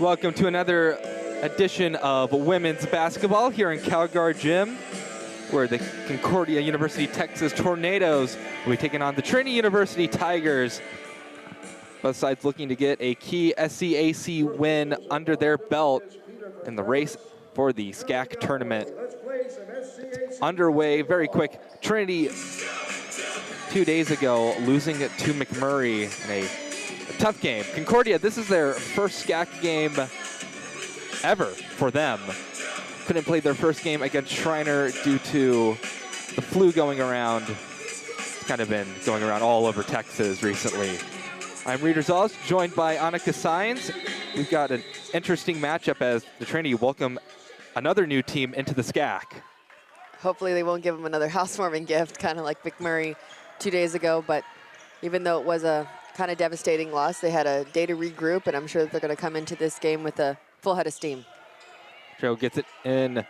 Welcome to another edition of women's basketball here in CalGuard Gym, where the Concordia University Texas Tornadoes will be taking on the Trinity University Tigers. Both sides looking to get a key SCAC win under their belt in the race for the SCAC tournament. It's underway very quick. Trinity 2 days ago losing to McMurray in a tough game. Concordia, this is their first SCAC game ever for them. Couldn't play their first game against Schreiner due to the flu going around. It's kind of been going around all over Texas recently. I'm Reader Zales, joined by Annika Saenz. We've got an interesting matchup as the Trinity welcome another new team into the SCAC. Hopefully they won't give them another housewarming gift, kind of like McMurray 2 days ago, but even though it was a kind of devastating loss, they had a day to regroup, and I'm sure that they're going to come into this game with a full head of steam. Joe gets it in.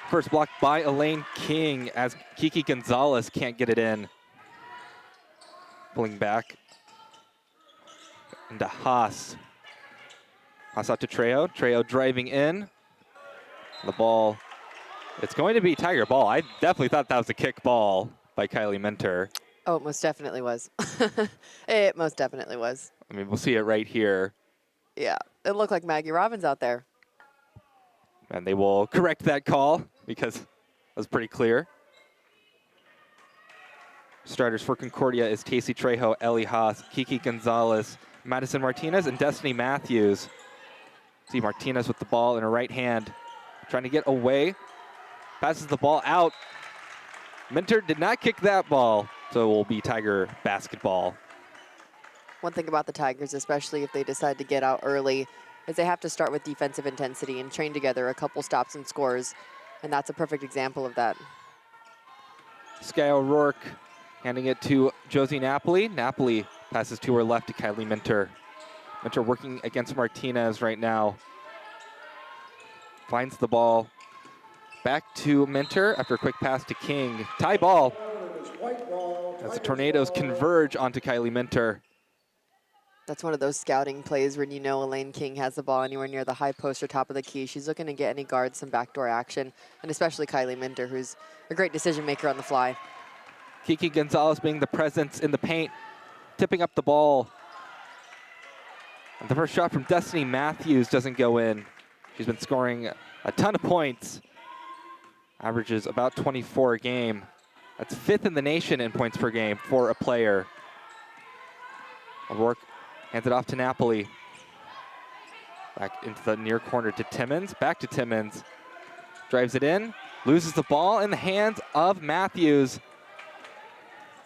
First block by Elaine King as Kiki Gonzalez can't get it in. Pulling back into Haas. Haas out to Trejo. Trejo driving in. The ball, it's going to be Tiger ball. I definitely thought that was a kick ball by Kylie Minter. Oh, it most definitely was. It most definitely was. I mean, we'll see it right here. Yeah, it looked like Maggie Robbins out there. And they will correct that call because it was pretty clear. Starters for Concordia is Casey Trejo, Ellie Haas, Kiki Gonzalez, Madison Martinez, and Destiny Matthews. See Martinez with the ball in her right hand, trying to get away. Passes the ball out. Minter did not kick that ball, so it will be Tiger basketball. One thing about the Tigers, especially if they decide to get out early, is they have to start with defensive intensity and train together a couple stops and scores, and that's a perfect example of that. Sky O'Rourke handing it to Josie Napoli. Napoli passes to her left to Kylie Minter. Minter working against Martinez right now. Finds the ball. Back to Minter after a quick pass to King. Tie ball as the Tornadoes converge onto Kylie Minter. That's one of those scouting plays when you know Elaine King has the ball anywhere near the high post or top of the key. She's looking to get any guards some backdoor action, and especially Kylie Minter, who's a great decision maker on the fly. Kiki Gonzalez being the presence in the paint, tipping up the ball. And the first shot from Destiny Matthews doesn't go in. She's been scoring a ton of points. Averages about 24 a game. That's 5th in the nation in points per game for a player. O'Rourke hands it off to Napoli. Back into the near corner to Timmons. Back to Timmons. Drives it in. Loses the ball in the hands of Matthews.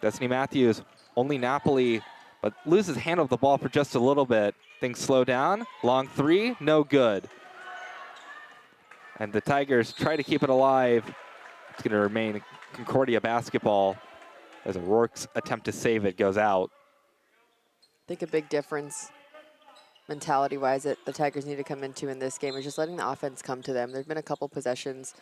Destiny Matthews, only Napoli, but loses handle of the ball for just a little bit. Things slow down. Long three, no good. And the Tigers try to keep it alive. It's going to remain Concordia basketball as O'Rourke's attempt to save it goes out. I think a big difference mentality-wise that the Tigers need to come into in this game is just letting the offense come to them. There have been a couple possessions,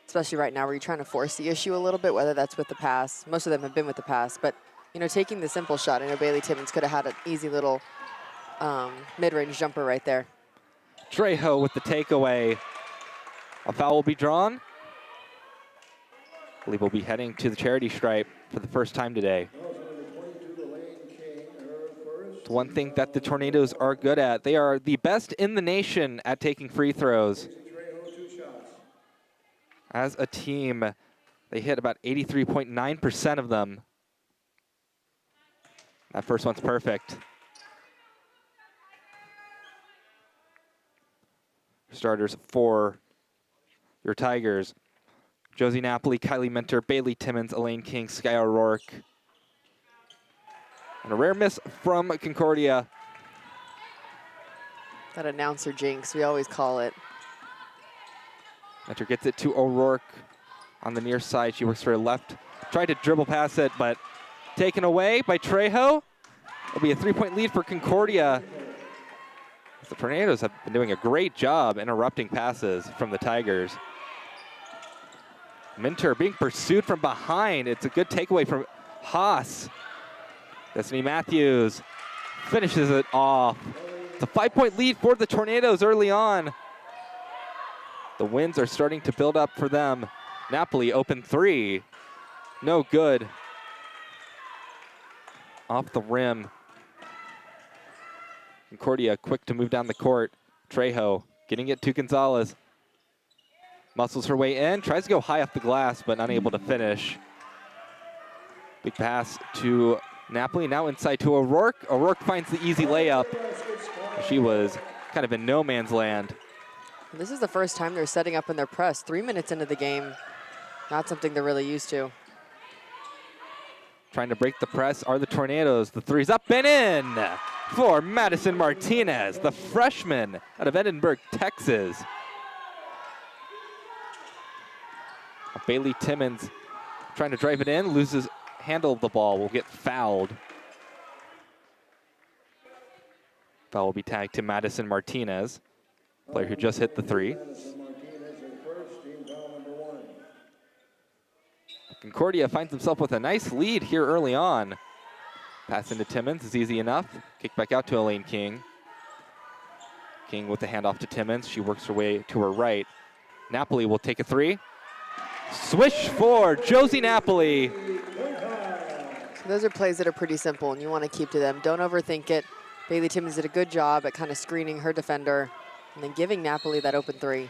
especially right now, where you're trying to force the issue a little bit, whether that's with the pass. Most of them have been with the pass, but you know, taking the simple shot. I know Bailey Timmons could have had an easy little mid-range jumper right there. Trejo with the takeaway. A foul will be drawn. I believe we'll be heading to the charity stripe for the first time today. It's one thing that the Tornadoes are good at. They are the best in the nation at taking free throws. As a team, they hit about 83.9% of them. That first one's perfect. Starters for your Tigers: Josie Napoli, Kylie Minter, Bailey Timmons, Elaine King, Sky O'Rourke. And a rare miss from Concordia. That announcer jinx, we always call it. Minter gets it to O'Rourke on the near side. She works for her left. Tried to dribble past it, but taken away by Trejo. It'll be a 3-point lead for Concordia. The Tornadoes have been doing a great job interrupting passes from the Tigers. Minter being pursued from behind. It's a good takeaway from Haas. Destiny Matthews finishes it off. It's a 5-point lead for the Tornadoes early on. The wins are starting to build up for them. Napoli open three. No good. Off the rim. Concordia quick to move down the court. Trejo getting it to Gonzalez. Muscles her way in, tries to go high off the glass, but unable to finish. Big pass to Napoli, now inside to O'Rourke. O'Rourke finds the easy layup. She was kind of in no man's land. This is the first time they're setting up in their press. 3 minutes into the game, not something they're really used to. Trying to break the press are the Tornadoes. The three's up and in for Madison Martinez, the freshman out of Edinburgh, Texas. Bailey Timmons trying to drive it in, loses handle of the ball, will get fouled. Foul will be tagged to Madison Martinez, player who just hit the three. Concordia finds himself with a nice lead here early on. Pass into Timmons is easy enough. Kick back out to Elaine King. King with the handoff to Timmons. She works her way to her right. Napoli will take a three. Swish for Josie Napoli. So those are plays that are pretty simple, and you want to keep to them. Don't overthink it. Bailey Timmons did a good job at kind of screening her defender and then giving Napoli that open three.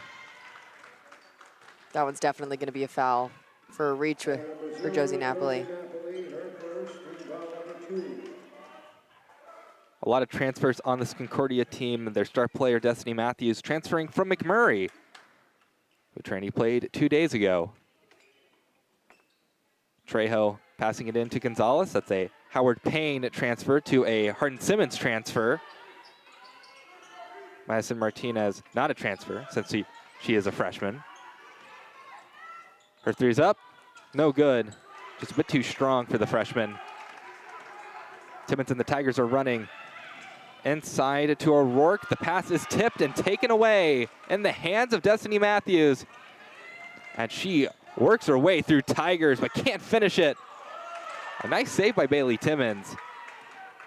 That one's definitely going to be a foul for a reach for Josie Napoli. A lot of transfers on this Concordia team. Their star player, Destiny Matthews, transferring from McMurray, who Trinity played 2 days ago. Trejo passing it in to Gonzalez. That's a Howard Payne transfer to a Hardin-Simmons transfer. Madison Martinez, not a transfer, since she is a freshman. Her three's up, no good. Just a bit too strong for the freshman. Timmons and the Tigers are running inside to O'Rourke. The pass is tipped and taken away in the hands of Destiny Matthews. And she works her way through Tigers, but can't finish it. A nice save by Bailey Timmons.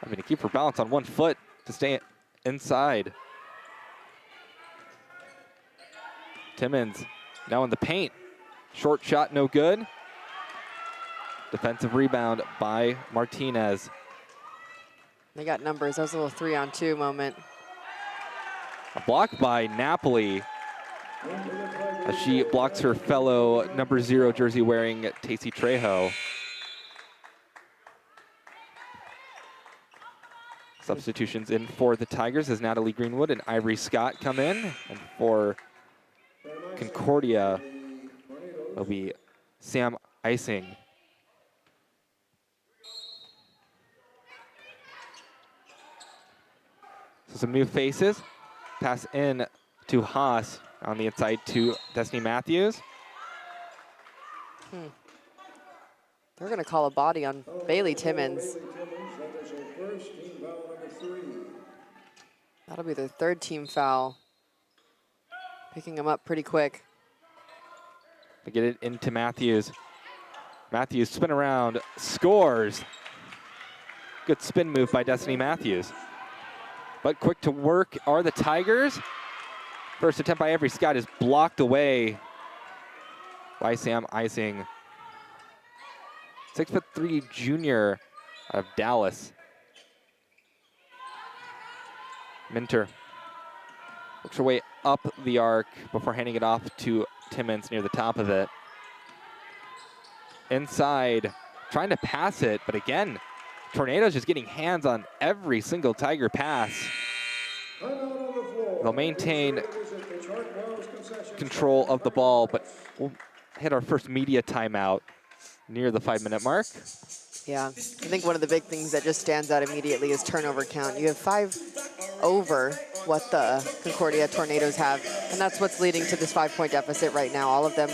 I mean, to keep her balance on one foot to stay inside. Timmons now in the paint. Short shot, no good. Defensive rebound by Martinez. They got numbers. That was a little 3-on-2 moment. A block by Napoli as she blocks her fellow number 0 jersey wearing Tacey Trejo. Substitutions in for the Tigers as Natalie Greenwood and Ivory Scott come in. And for Concordia, it'll be Sam Ising. So some new faces. Pass in to Haas on the inside to Destiny Matthews. They're going to call a body on Bailey Timmons. That'll be their 3rd team foul. Picking them up pretty quick. They get it into Matthews. Matthews spin around, scores. Good spin move by Destiny Matthews. But quick to work are the Tigers. First attempt by Ivory Scott is blocked away by Sam Ising. 6'3" junior out of Dallas. Minter works her way up the arc before handing it off to Timmons near the top of it. Inside, trying to pass it, but again, Tornadoes just getting hands on every single Tiger pass. They'll maintain control of the ball, but we'll hit our first media timeout near the 5-minute mark. Yeah, I think one of the big things that just stands out immediately is turnover count. You have 5 over what the Concordia Tornadoes have, and that's what's leading to this 5-point deficit right now. All of them,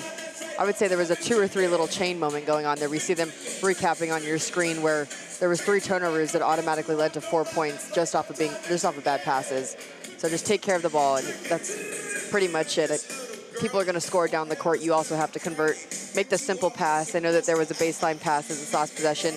I would say there was a 2 or 3 little chain moment going on there. We see them recapping on your screen where there was 3 turnovers that automatically led to 4 points just off of bad passes. So just take care of the ball, and that's pretty much it. People are going to score down the court. You also have to convert, make the simple pass. I know that there was a baseline pass in this last possession.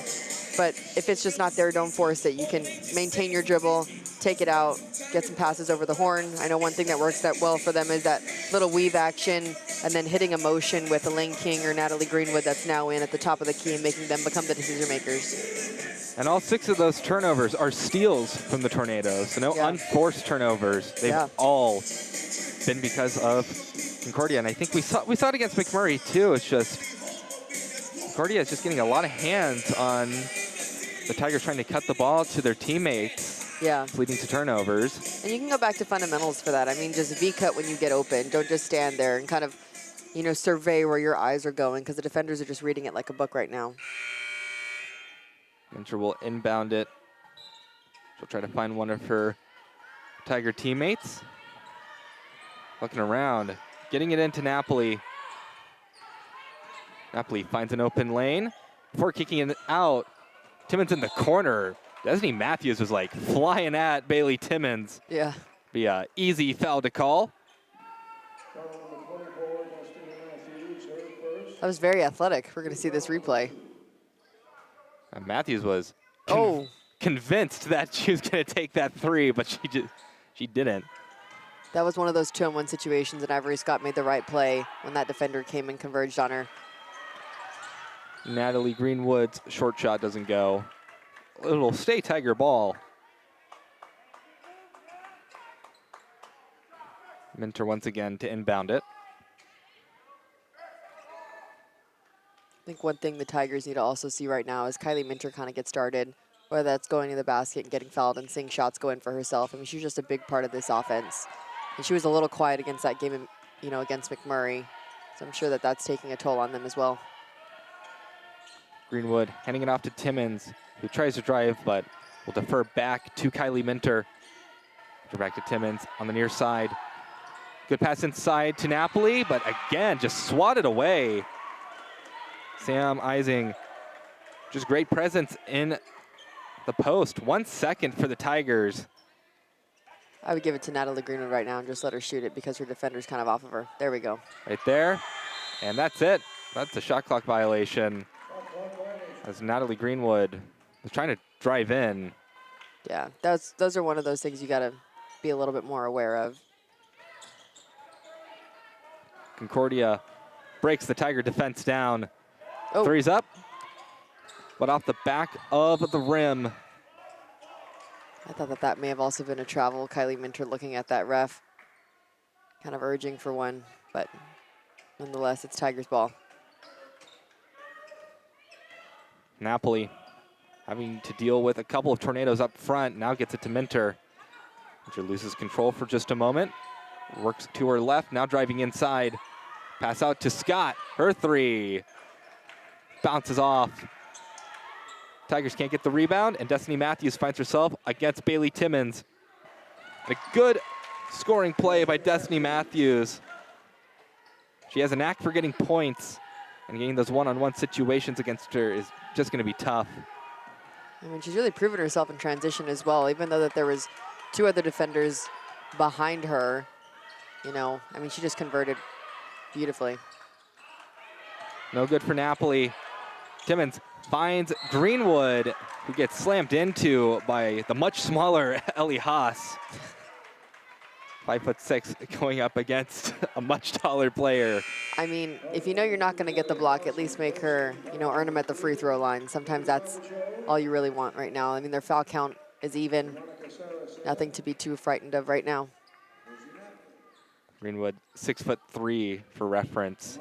But if it's just not there, don't force it. You can maintain your dribble, take it out, get some passes over the horn. I know one thing that works that well for them is that little weave action and then hitting a motion with Elaine King or Natalie Greenwood that's now in at the top of the key and making them become the decision makers. And all 6 of those turnovers are steals from the Tornadoes, so no unforced turnovers. They've all been because of Concordia, and I think we saw it against McMurray too. It's just Concordia is just getting a lot of hands on the Tigers trying to cut the ball to their teammates, leading to turnovers. And you can go back to fundamentals for that. I mean, just V-cut when you get open. Don't just stand there and kind of, you know, survey where your eyes are going, because the defenders are just reading it like a book right now. Minter will inbound it. She'll try to find one of her Tiger teammates. Looking around, getting it into Napoli. Napoli finds an open lane. Before kicking it out, Timmons in the corner. Destiny Matthews was like flying at Bailey Timmons. Yeah. Be a easy foul to call. That was very athletic. We're going to see this replay. Matthews was convinced that she was going to take that 3, but she didn't. That was one of those 2-on-1 situations, and Ivory Scott made the right play when that defender came and converged on her. Natalie Greenwood's short shot doesn't go. It'll stay Tiger ball. Minter once again to inbound it. I think one thing the Tigers need to also see right now is Kylie Minter kind of get started, whether that's going to the basket and getting fouled and seeing shots go in for herself. I mean, she's just a big part of this offense. And she was a little quiet against that game, you know, against McMurray. So I'm sure that that's taking a toll on them as well. Greenwood handing it off to Timmons, who tries to drive, but will defer back to Kylie Minter. Back to Timmons on the near side. Good pass inside to Napoli, but again, just swatted away. Sam Ising, just great presence in the post. 1 second for the Tigers. I would give it to Natalie Greenwood right now and just let her shoot it because her defender's kind of off of her. There we go. Right there, and that's it. That's a shot clock violation. As Natalie Greenwood was trying to drive in. Yeah, those are one of those things you got to be a little bit more aware of. Concordia breaks the Tiger defense down. Oh. 3's up, but off the back of the rim. I thought that may have also been a travel. Kylie Minter looking at that ref, kind of urging for one, but nonetheless, it's Tigers ball. Napoli having to deal with a couple of tornadoes up front, now gets it to Minter. Minter loses control for just a moment. Works to her left, now driving inside. Pass out to Scott, her 3. Bounces off. Tigers can't get the rebound, and Destiny Matthews finds herself against Bailey Timmons. A good scoring play by Destiny Matthews. She has a knack for getting points, and getting those one-on-one situations against her is just going to be tough. I mean, she's really proven herself in transition as well, even though that there was 2 other defenders behind her. You know, I mean, she just converted beautifully. No good for Napoli. Timmons finds Greenwood, who gets slammed into by the much smaller Ellie Haas. 5'6", going up against a much taller player. I mean, if you know you're not going to get the block, at least make her, you know, earn them at the free throw line. Sometimes that's all you really want right now. I mean, their foul count is even. Nothing to be too frightened of right now. Greenwood, 6'3" for reference.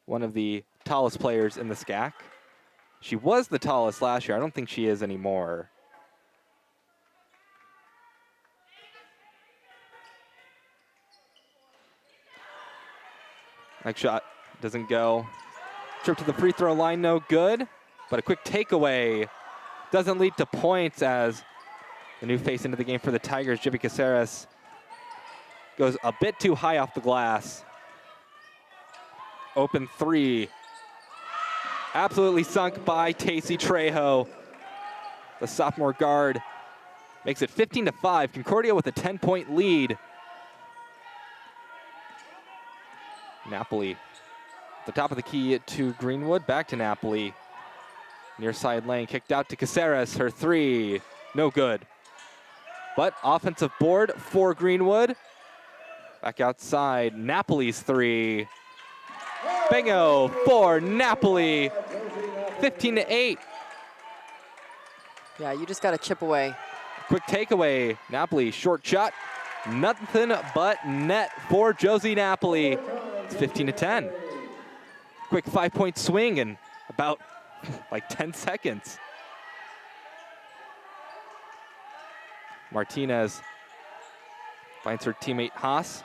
One of the tallest players in the SCAC. She was the tallest last year. I don't think she is anymore. Next shot doesn't go. Trip to the free throw line, no good. But a quick takeaway doesn't lead to points as the new face into the game for the Tigers, Jibby Caceres, goes a bit too high off the glass. Open 3. Absolutely sunk by Tacey Trejo. The sophomore guard makes it 15-5. Concordia with a 10-point lead. Napoli The top of the key to Greenwood, back to Napoli. Near side lane, kicked out to Caceres, her three, no good. But offensive board for Greenwood. Back outside, Napoli's three. Bingo for Napoli, 15-8. Yeah, you just got to chip away. Quick takeaway, Napoli, short shot. Nothing but net for Josie Napoli. It's 15-10. Quick 5-point swing in about like 10 seconds. Martinez finds her teammate Haas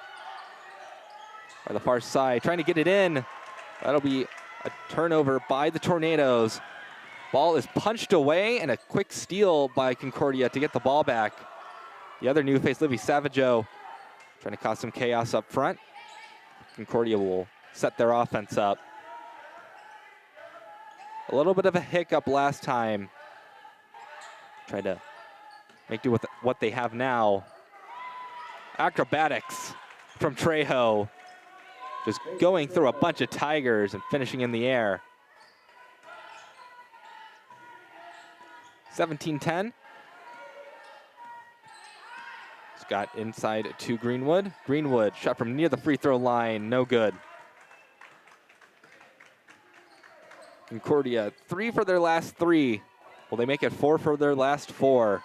by the far side, trying to get it in. That'll be a turnover by the Tornadoes. Ball is punched away, and a quick steal by Concordia to get the ball back. The other new face, Livy Savaggio, trying to cause some chaos up front. Concordia will set their offense up. A little bit of a hiccup last time. Try to make do with what they have now. Acrobatics from Trejo. Just going through a bunch of Tigers and finishing in the air. 17-10. Scott inside to Greenwood. Greenwood shot from near the free throw line, no good. Concordia, 3 for their last 3. Will they make it 4 for their last 4?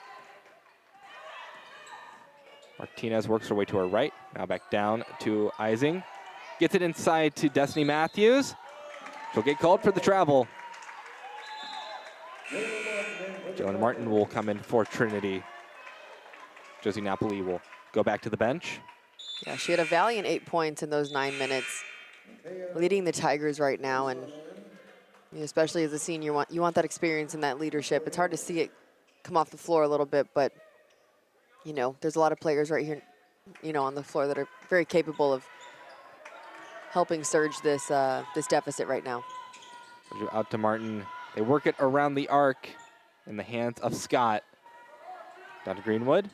Martinez works her way to her right. Now back down to Ising. Gets it inside to Destiny Matthews. She'll get called for the travel. Jalen Martin will come in for Trinity. Josie Napoli will go back to the bench. Yeah, she had a valiant 8 points in those 9 minutes, leading the Tigers right now. And especially as a senior, you want that experience and that leadership. It's hard to see it come off the floor a little bit, but there's a lot of players right here, on the floor that are very capable of helping surge this this deficit right now. Out to Martin. They work it around the arc in the hands of Scott. Down to Greenwood.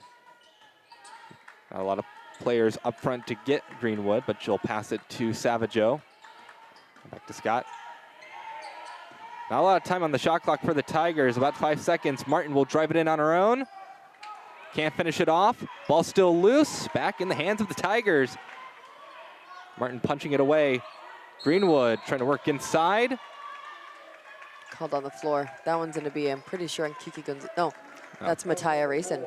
Not a lot of players up front to get Greenwood, but she'll pass it to Savaggio. Back to Scott. Not a lot of time on the shot clock for the Tigers, about 5 seconds. Martin will drive it in on her own. Can't finish it off. Ball still loose, back in the hands of the Tigers. Martin punching it away. Greenwood trying to work inside. Called on the floor. That one's gonna be, I'm pretty sure, on Kiki Gonzalez. No, that's Matea Racing.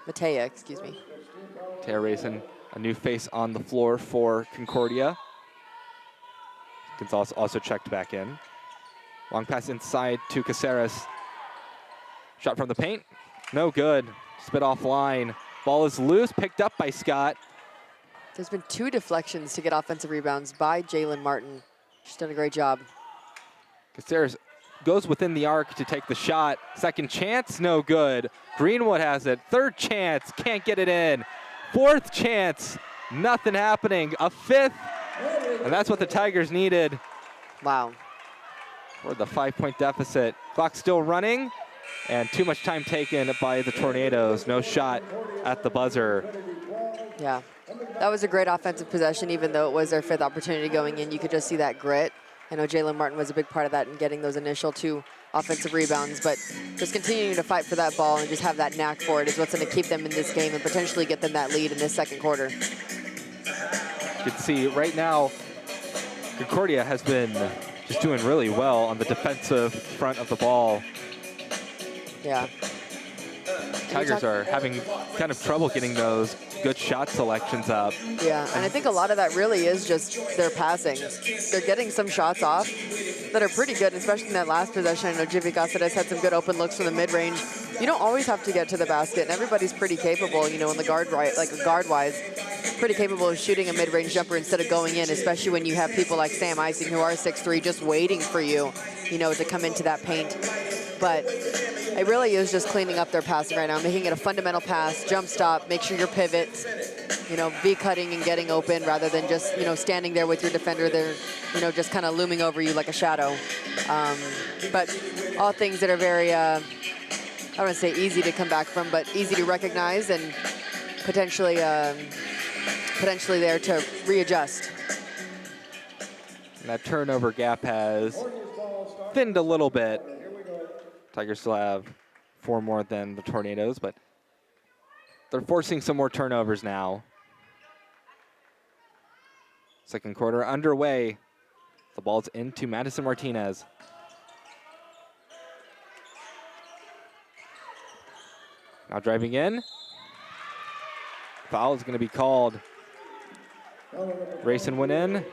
Matea, excuse me. Matea Racing, a new face on the floor for Concordia. Gonzalez also checked back in. Long pass inside to Caceres. Shot from the paint, no good. Spit offline. Ball is loose, picked up by Scott. There's been 2 deflections to get offensive rebounds by Jalen Martin. She's done a great job. Caceres goes within the arc to take the shot. Second chance, no good. Greenwood has it. Third chance, can't get it in. Fourth chance, nothing happening. A fifth, and that's what the Tigers needed. Wow. For the 5-point deficit. Clock still running, and too much time taken by the Tornadoes. No shot at the buzzer. Yeah, that was a great offensive possession, even though it was their 5th opportunity going in. You could just see that grit. I know Jalen Martin was a big part of that in getting those initial 2 offensive rebounds, but just continuing to fight for that ball and just have that knack for it is what's going to keep them in this game and potentially get them that lead in this second quarter. You can see right now, Concordia has been just doing really well on the defensive front of the ball. Yeah. Tigers are having kind of trouble getting those good shot selections up. Yeah, and I think a lot of that really is just their passing. They're getting some shots off that are pretty good, especially in that last possession. I know Jivy Caceres had some good open looks from the mid-range. You don't always have to get to the basket, and everybody's pretty capable, in the guard-wise, pretty capable of shooting a mid-range jumper instead of going in, especially when you have people like Sam Ising who are 6'3", just waiting for you, to come into that paint. But it really is just cleaning up their passing right now, making it a fundamental pass, jump stop, make sure your pivots, V-cutting and getting open rather than just, standing there with your defender there, just kind of looming over you like a shadow. But all things that are very, I don't want to say easy to come back from, but easy to recognize and potentially there to readjust. And that turnover gap has thinned a little bit. Tigers still have 4 more than the Tornadoes, but they're forcing some more turnovers now. Second quarter underway. The ball's into Madison Martinez. Now driving in. Foul is going to be called. Racing went in.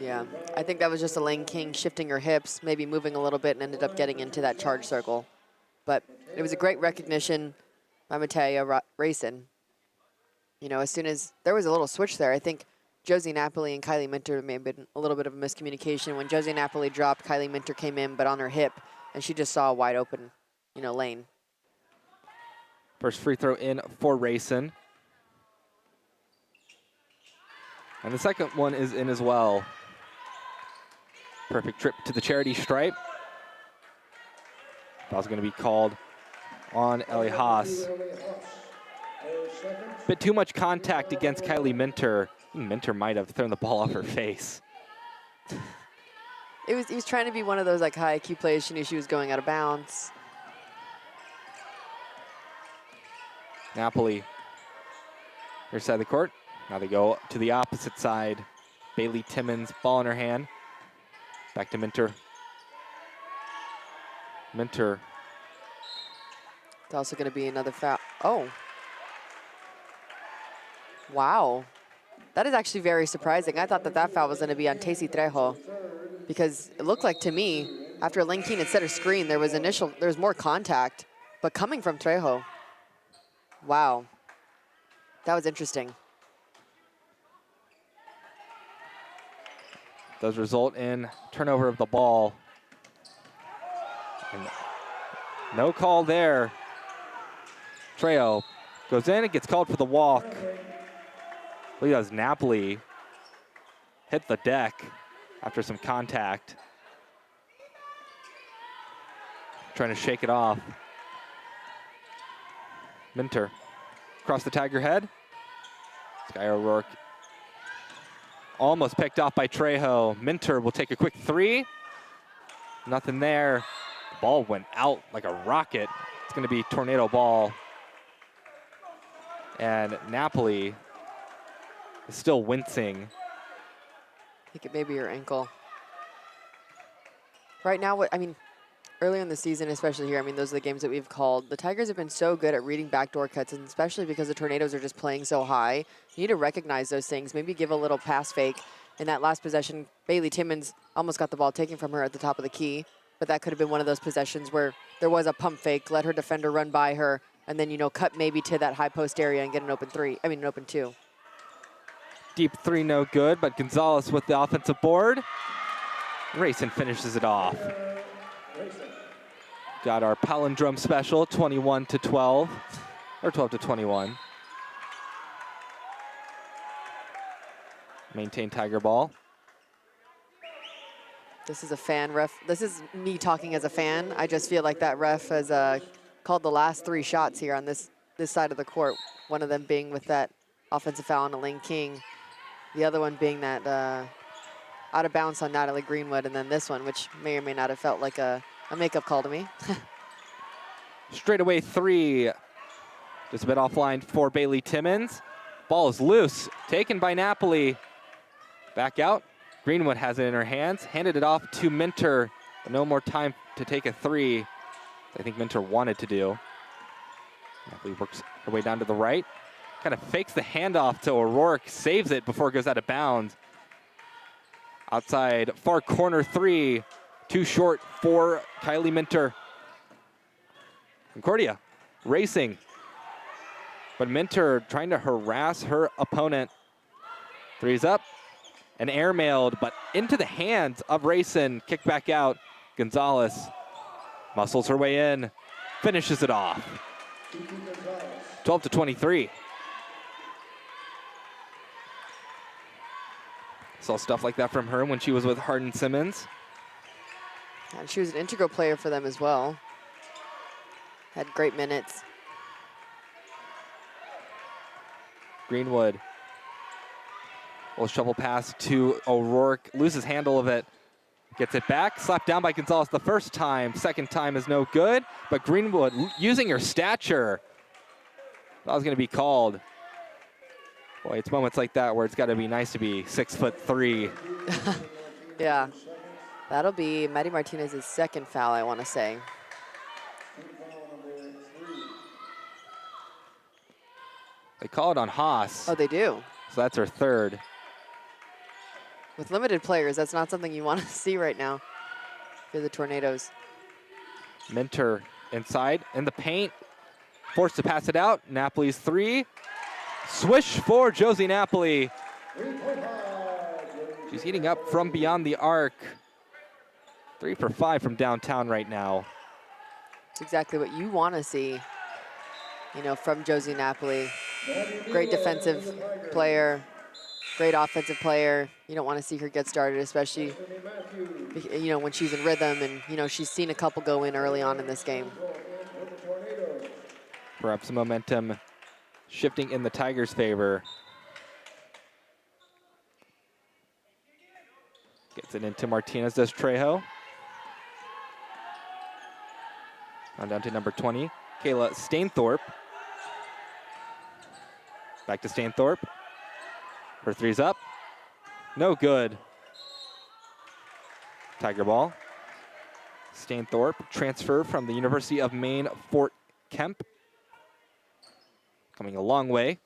Yeah, I think that was just Elaine King shifting her hips, maybe moving a little bit, and ended up getting into that charge circle. But it was a great recognition by Mattea Racing. You know, as soon as there was a little switch there, I think Josie Napoli and Kylie Minter may have been a little bit of a miscommunication. When Josie Napoli dropped, Kylie Minter came in, but on her hip, and she just saw a wide open, you know, lane. First free throw in for Racing. And the second one is in as well. Perfect trip to the charity stripe. Foul's going to be called on Ellie Haas. Bit too much contact against Kylie Minter. Minter might have thrown the ball off her face. He was trying to be one of those like high IQ plays. She knew she was going out of bounds. Napoli, their side of the court. Now they go to the opposite side. Bailey Timmons, ball in her hand. Back to Minter. Minter. It's also going to be another foul. Oh. Wow. That is actually very surprising. I thought that foul was going to be on Tacey Trejo, because it looked like to me, after Elaine King had set her screen, there was more contact, but coming from Trejo. Wow. That was interesting. Does result in turnover of the ball. And no call there. Trejo goes in and gets called for the walk. Look at those. Napoli hit the deck after some contact. Trying to shake it off. Minter across the Tiger head. Sky O'Rourke almost picked off by Trejo. Minter will take a quick 3. Nothing there. The ball went out like a rocket. It's going to be tornado ball. And Napoli is still wincing. I think it may be her ankle. Right now, earlier in the season, especially here, those are the games that we've called. The Tigers have been so good at reading backdoor cuts, and especially because the Tornadoes are just playing so high. You need to recognize those things. Maybe give a little pass fake. In that last possession, Bailey Timmons almost got the ball taken from her at the top of the key, but that could have been one of those possessions where there was a pump fake, let her defender run by her, and then, cut maybe to that high post area and get an open 2. Deep 3, no good, but Gonzalez with the offensive board. Racing finishes it off. Got our palindrome special, 21-12, or 12-21. Maintain Tiger ball. This is a fan ref. This is me talking as a fan. I just feel like that ref has called the last 3 shots here on this side of the court. One of them being with that offensive foul on Elaine King. The other one being that out of bounds on Natalie Greenwood, and then this one, which may or may not have felt like a makeup call to me. Straightaway 3. Just a bit offline for Bailey Timmons. Ball is loose, taken by Napoli. Back out. Greenwood has it in her hands, handed it off to Minter. But no more time to take a 3. I think Minter wanted to do. Napoli works her way down to the right. Kind of fakes the handoff to O'Rourke, saves it before it goes out of bounds. Outside far corner 3. Too short for Kylie Minter. Concordia racing. But Minter trying to harass her opponent. 3's up and airmailed, but into the hands of Racing. Kick back out. Gonzalez muscles her way in, finishes it off. 12-23. Saw stuff like that from her when she was with Hardin Simmons. And she was an integral player for them as well. Had great minutes. Greenwood Little shovel pass to O'Rourke, loses handle of it. Gets it back, slapped down by Gonzalez the first time. Second time is no good, but Greenwood using her stature. That was gonna be called. Boy, it's moments like that where it's gotta be nice to be 6'3". Yeah, that'll be Maddie Martinez's second foul, I wanna say. They call it on Haas. Oh, they do? So that's her third. With limited players, that's not something you wanna see right now for the Tornadoes. Minter inside, in the paint. Forced to pass it out. Napoli's three. Swish for Josie Napoli. She's heating up from beyond the arc. 3 for 5 from downtown right now. It's exactly what you want to see, you know, from Josie Napoli. Great defensive player, great offensive player. You don't want to see her get started, especially, you know, when she's in rhythm and, you know, she's seen a couple go in early on in this game. Perhaps some momentum shifting in the Tigers' favor. Gets it into Martinez, does Trejo. On down to number 20, Kayla Stainthorpe. Back to Stainthorpe. Her three's up. No good. Tiger ball. Stainthorpe, transfer from the University of Maine, Fort Kemp. Coming a long way.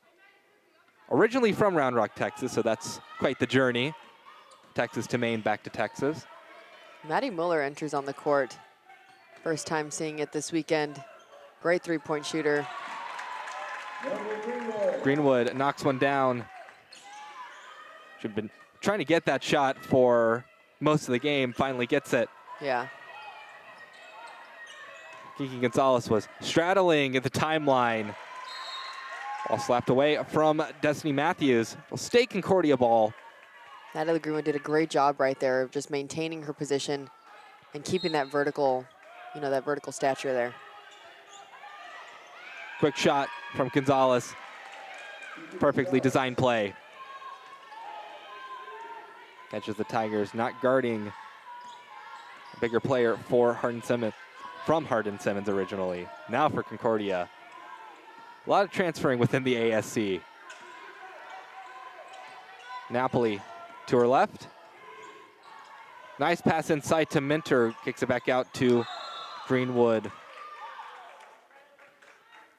Originally from Round Rock, Texas, so that's quite the journey. Texas to Maine, back to Texas. Maddie Mueller enters on the court. First time seeing it this weekend. Great three-point shooter. Greenwood knocks one down. She'd been trying to get that shot for most of the game, finally gets it. Yeah. Kiki Gonzalez was straddling at the timeline. All slapped away from Destiny Matthews. Will stay Concordia ball. Natalie Greenwood did a great job right there of just maintaining her position and keeping that vertical, you know, that vertical stature there. Quick shot from Gonzalez. Perfectly designed play. Catches the Tigers, not guarding a bigger player for Hardin Simmons, from Hardin Simmons originally. Now for Concordia. A lot of transferring within the ASC. Napoli to her left. Nice pass inside to Minter. Kicks it back out to Greenwood.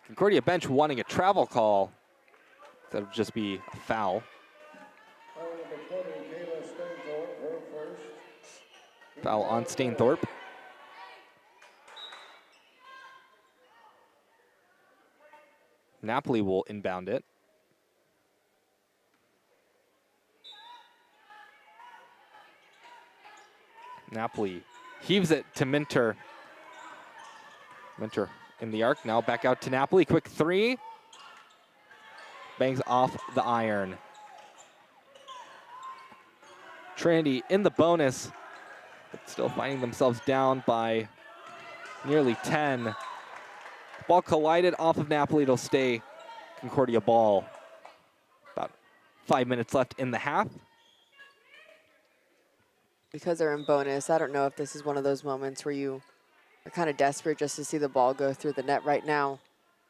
Concordia bench wanting a travel call. That would just be a foul. Foul on Stainthorpe. Napoli will inbound it. Napoli heaves it to Minter. Minter in the arc, now back out to Napoli. Quick three. Bangs off the iron. Trinity in the bonus, but still finding themselves down by nearly 10. Ball collided off of Napoli. It'll stay Concordia ball. About 5 minutes left in the half. Because they're in bonus, I don't know if this is one of those moments where you are kind of desperate just to see the ball go through the net right now.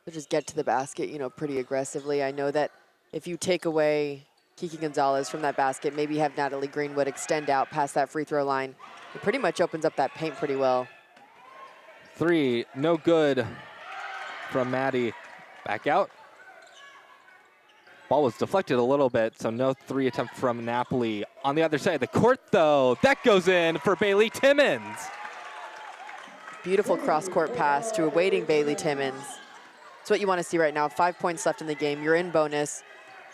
To just get to the basket, you know, pretty aggressively. I know that if you take away Kiki Gonzalez from that basket, maybe have Natalie Greenwood extend out past that free throw line, it pretty much opens up that paint pretty well. Three, no good from Maddie. Back out. Ball was deflected a little bit, so no three attempt from Napoli. On the other side of the court, though, that goes in for Bailey Timmons. Beautiful cross-court pass to a waiting Bailey Timmons. It's what you want to see right now. 5 points left in the game. You're in bonus.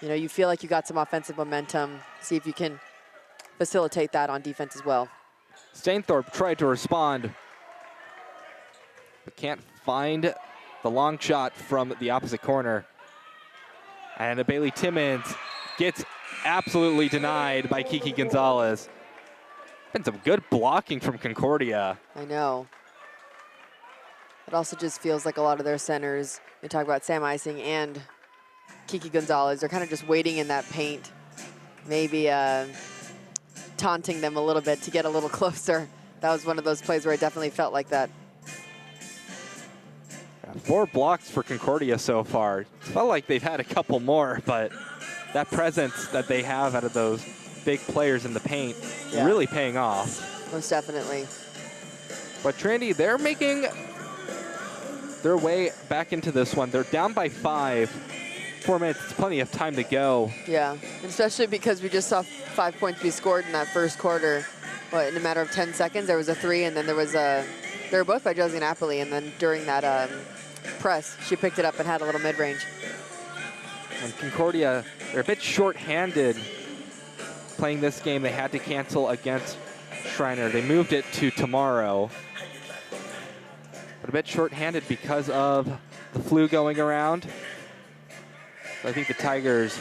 You know, you feel like you got some offensive momentum. See if you can facilitate that on defense as well. Stainthorpe tried to respond, but can't find the long shot from the opposite corner. And Bailey Timmons gets absolutely denied by Kiki Gonzalez. Been some good blocking from Concordia. I know. It also just feels like a lot of their centers, we talk about Sam Ising and Kiki Gonzalez, they're kind of just waiting in that paint, maybe taunting them a little bit to get a little closer. That was one of those plays where it definitely felt like that. 4 blocks for Concordia so far. It felt like they've had a couple more, but that presence that they have out of those big players in the paint really paying off. Most definitely. But Trinity, they're making their way back into this one. They're down by 5. 4 minutes, plenty of time to go. Yeah, and especially because we just saw 5 points be scored in that first quarter. What, in a matter of 10 seconds, there was a 3, and then there was a, they were both by Josie Napoli, and then during that press, she picked it up and had a little mid-range. And Concordia, they're a bit short-handed playing this game. They had to cancel against Schreiner. They moved it to tomorrow. But a bit short-handed because of the flu going around. So I think the Tigers,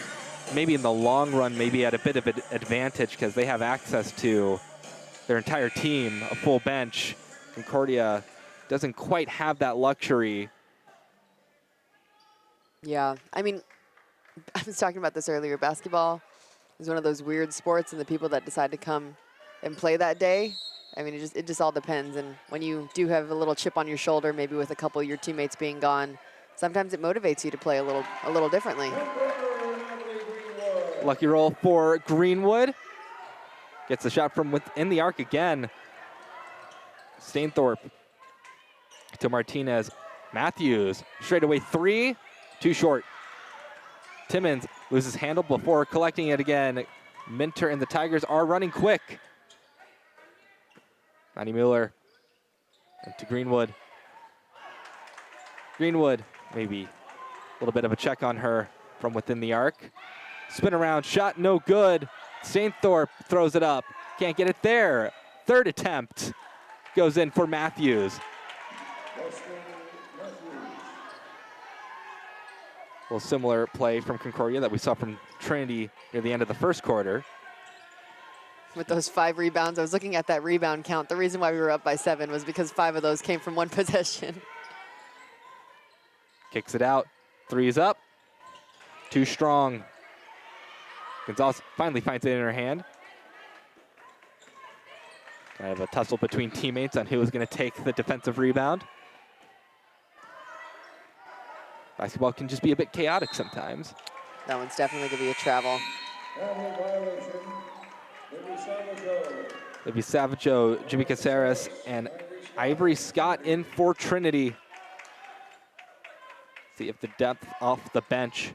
maybe in the long run, maybe at a bit of an advantage because they have access to their entire team, a full bench. Concordia doesn't quite have that luxury. Yeah, I mean, I was talking about this earlier. Basketball is one of those weird sports, and the people that decide to come and play that day, I mean, it just all depends. And when you do have a little chip on your shoulder, maybe with a couple of your teammates being gone, sometimes it motivates you to play a little differently. Lucky roll for Greenwood. Gets a shot from within the arc again. Stainthorpe to Martinez. Matthews, straight away 3, too short. Timmons loses handle before collecting it again. Minter and the Tigers are running quick. Maddie Mueller to Greenwood. Greenwood, maybe a little bit of a check on her from within the arc. Spin around, shot no good. Stainthorpe throws it up, can't get it there. Third attempt goes in for Matthews. Well, similar play from Concordia that we saw from Trinity near the end of the first quarter. With those 5 rebounds, I was looking at that rebound count. The reason why we were up by 7 was because 5 of those came from one possession. Kicks it out, 3 is up, too strong. Gonzalez finally finds it in her hand. Kind of a tussle between teammates on who was going to take the defensive rebound. Basketball can just be a bit chaotic sometimes. That one's definitely going to be a travel. Libby Savaggio, Jimmy Caceres, and Ivory Scott in for Trinity. See if the depth off the bench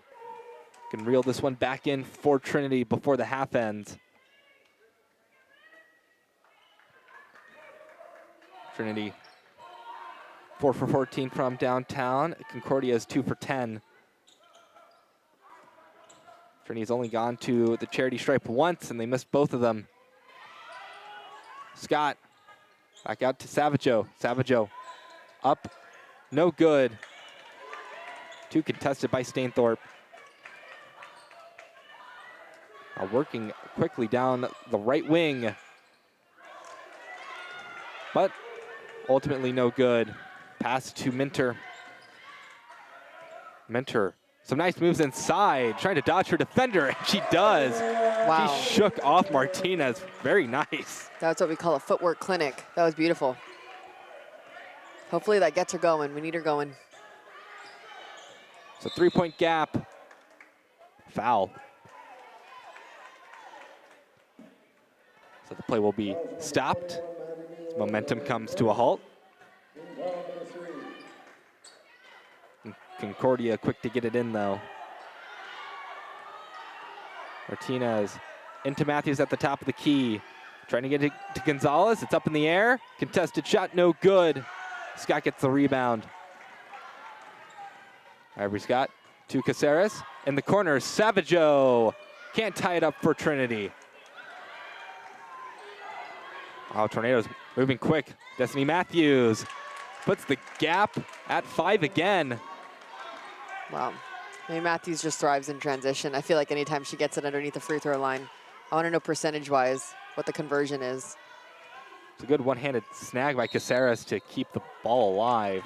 can reel this one back in for Trinity before the half ends. Trinity 4 for 14 from downtown. Concordia is 2 for 10. Trinity's only gone to the charity stripe once, and they missed both of them. Scott back out to Savaggio. Savaggio up, no good. 2 contested by Stainthorpe. Working quickly down the right wing. But ultimately no good. Pass to Minter. Minter, some nice moves inside, trying to dodge her defender, and she does. Wow. She shook off Martinez, very nice. That's what we call a footwork clinic. That was beautiful. Hopefully that gets her going. We need her going. So 3-point gap, foul. So the play will be stopped. Momentum comes to a halt. Concordia quick to get it in though. Martinez into Matthews at the top of the key. Trying to get it to Gonzalez, it's up in the air. Contested shot, no good. Scott gets the rebound. Ivory Scott to Caceres. In the corner, Savaggio can't tie it up for Trinity. Oh, Tornadoes moving quick. Destiny Matthews puts the gap at 5 again. Wow. I mean, Matthews just thrives in transition. I feel like anytime she gets it underneath the free throw line, I want to know percentage-wise what the conversion is. It's a good one-handed snag by Caceres to keep the ball alive.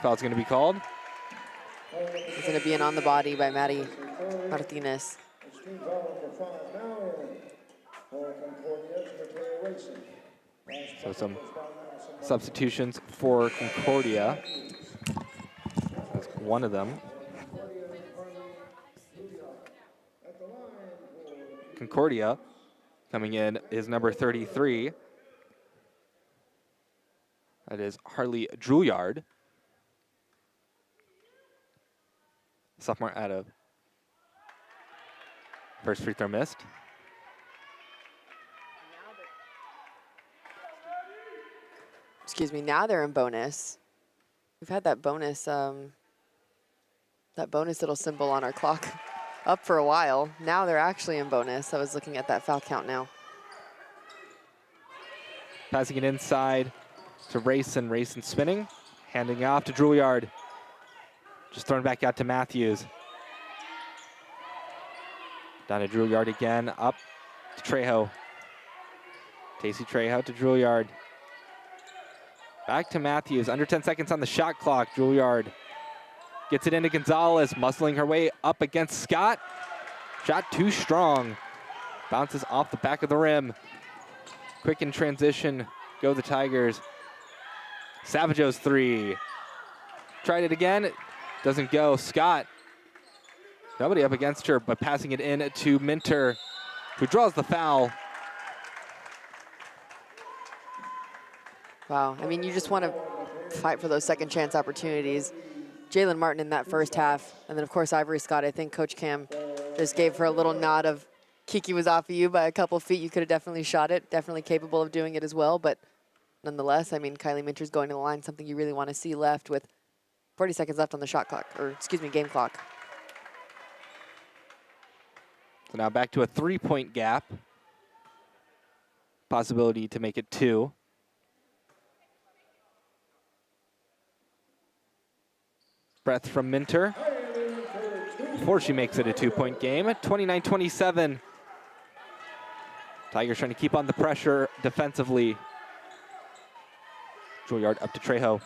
Foul's going to be called. It's going to be an on the body by Maddie Martinez. Team foul number 5 now in for Concordia, Trinity Racing. So some substitutions for Concordia. That's one of them. Concordia coming in is number 33. That is Harley Juilliard. Sophomore out of first free throw missed. Excuse me, now they're in bonus. We've had that bonus little symbol on our clock up for a while. Now they're actually in bonus. I was looking at that foul count now. Passing it inside to Rayson spinning, handing off to Juilliard. Just thrown back out to Matthews. Down to Juilliard again, up to Trejo. Casey Trejo to Juilliard. Back to Matthews, under 10 seconds on the shot clock. Juilliard gets it into Gonzalez, muscling her way up against Scott. Shot too strong. Bounces off the back of the rim. Quick in transition, go the Tigers. Savageau's three. Tried it again, it doesn't go. Scott, nobody up against her, but passing it in to Minter, who draws the foul. Wow, I mean, you just want to fight for those second chance opportunities. Jalen Martin in that first half, and then of course Ivory Scott. I think Coach Cam just gave her a little nod of, Kiki was off of you by a couple feet. You could have definitely shot it, definitely capable of doing it as well, but nonetheless, I mean, Kylie Minter's going to the line, something you really want to see left with 40 seconds left on the shot clock, or excuse me, game clock. So now back to a 3-point gap. Possibility to make it 2. Breath from Minter before she makes it a 2-point game. 29-27. Tigers trying to keep on the pressure defensively. Juilliard up to Trejo.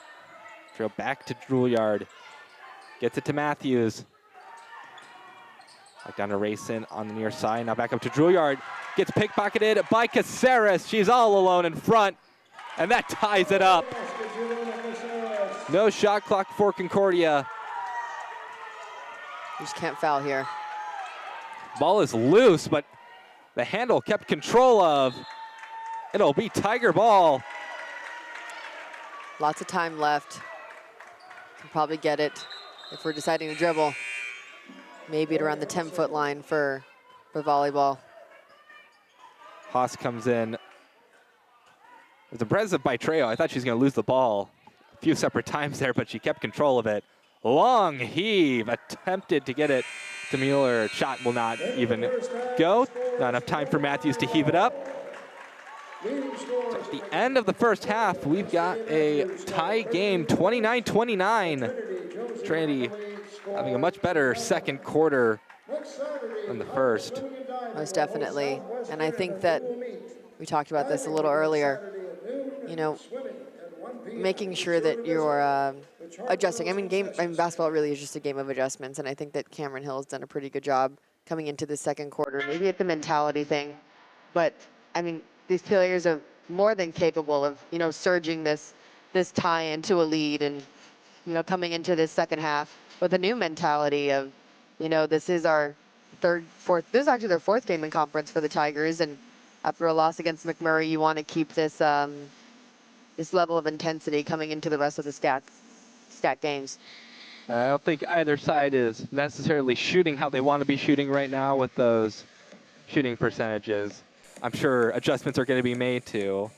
Trejo back to Juilliard. Gets it to Matthews. Back down to Rayson on the near side. Now back up to Juilliard. Gets pickpocketed by Caceres. She's all alone in front. And that ties it up. No shot clock for Concordia. You just can't foul here. Ball is loose, but the handle kept control of. It'll be Tiger ball. Lots of time left. Can probably get it if we're deciding to dribble. Maybe at around the 10-foot line for volleyball. Haas comes in. It's impressive by Trejo. I thought she was going to lose the ball a few separate times there, but she kept control of it. Long heave, attempted to get it to Mueller. Shot will not even go. Not enough time for Matthews to heave it up. So at the end of the first half, we've got a tie game, 29-29. Trinity having a much better second quarter than the first. Most definitely. And I think that we talked about this a little earlier. You know, making sure that you're adjusting. I mean, basketball really is just a game of adjustments, and I think that Cameron Hill has done a pretty good job coming into the second quarter. Maybe it's a mentality thing, but I mean, these players are more than capable of, you know, surging this tie into a lead and, you know, coming into this second half with a new mentality of, you know, this is our this is actually their 4th game in conference for the Tigers, and after a loss against McMurray, you want to keep this this level of intensity coming into the rest of the stat games. I don't think either side is necessarily shooting how they want to be shooting right now with those shooting percentages. I'm sure adjustments are going to be made to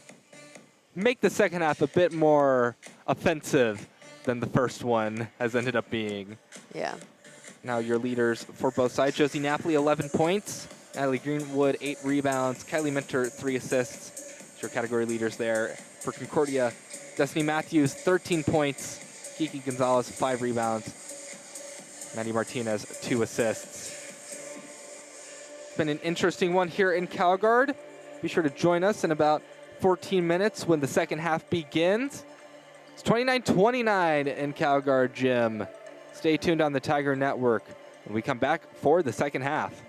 make the second half a bit more offensive than the first one has ended up being. Yeah. Now your leaders for both sides. Josie Napoli, 11 points. Natalie Greenwood, 8 rebounds. Kylie Minter, 3 assists. It's your category leaders there. For Concordia, Destiny Matthews, 13 points. Kiki Gonzalez, 5 rebounds. Maddie Martinez, 2 assists. It's been an interesting one here in CalGuard. Be sure to join us in about 14 minutes when the second half begins. It's 29-29 in CalGuard Gym. Stay tuned on the Tiger Network when we come back for the second half.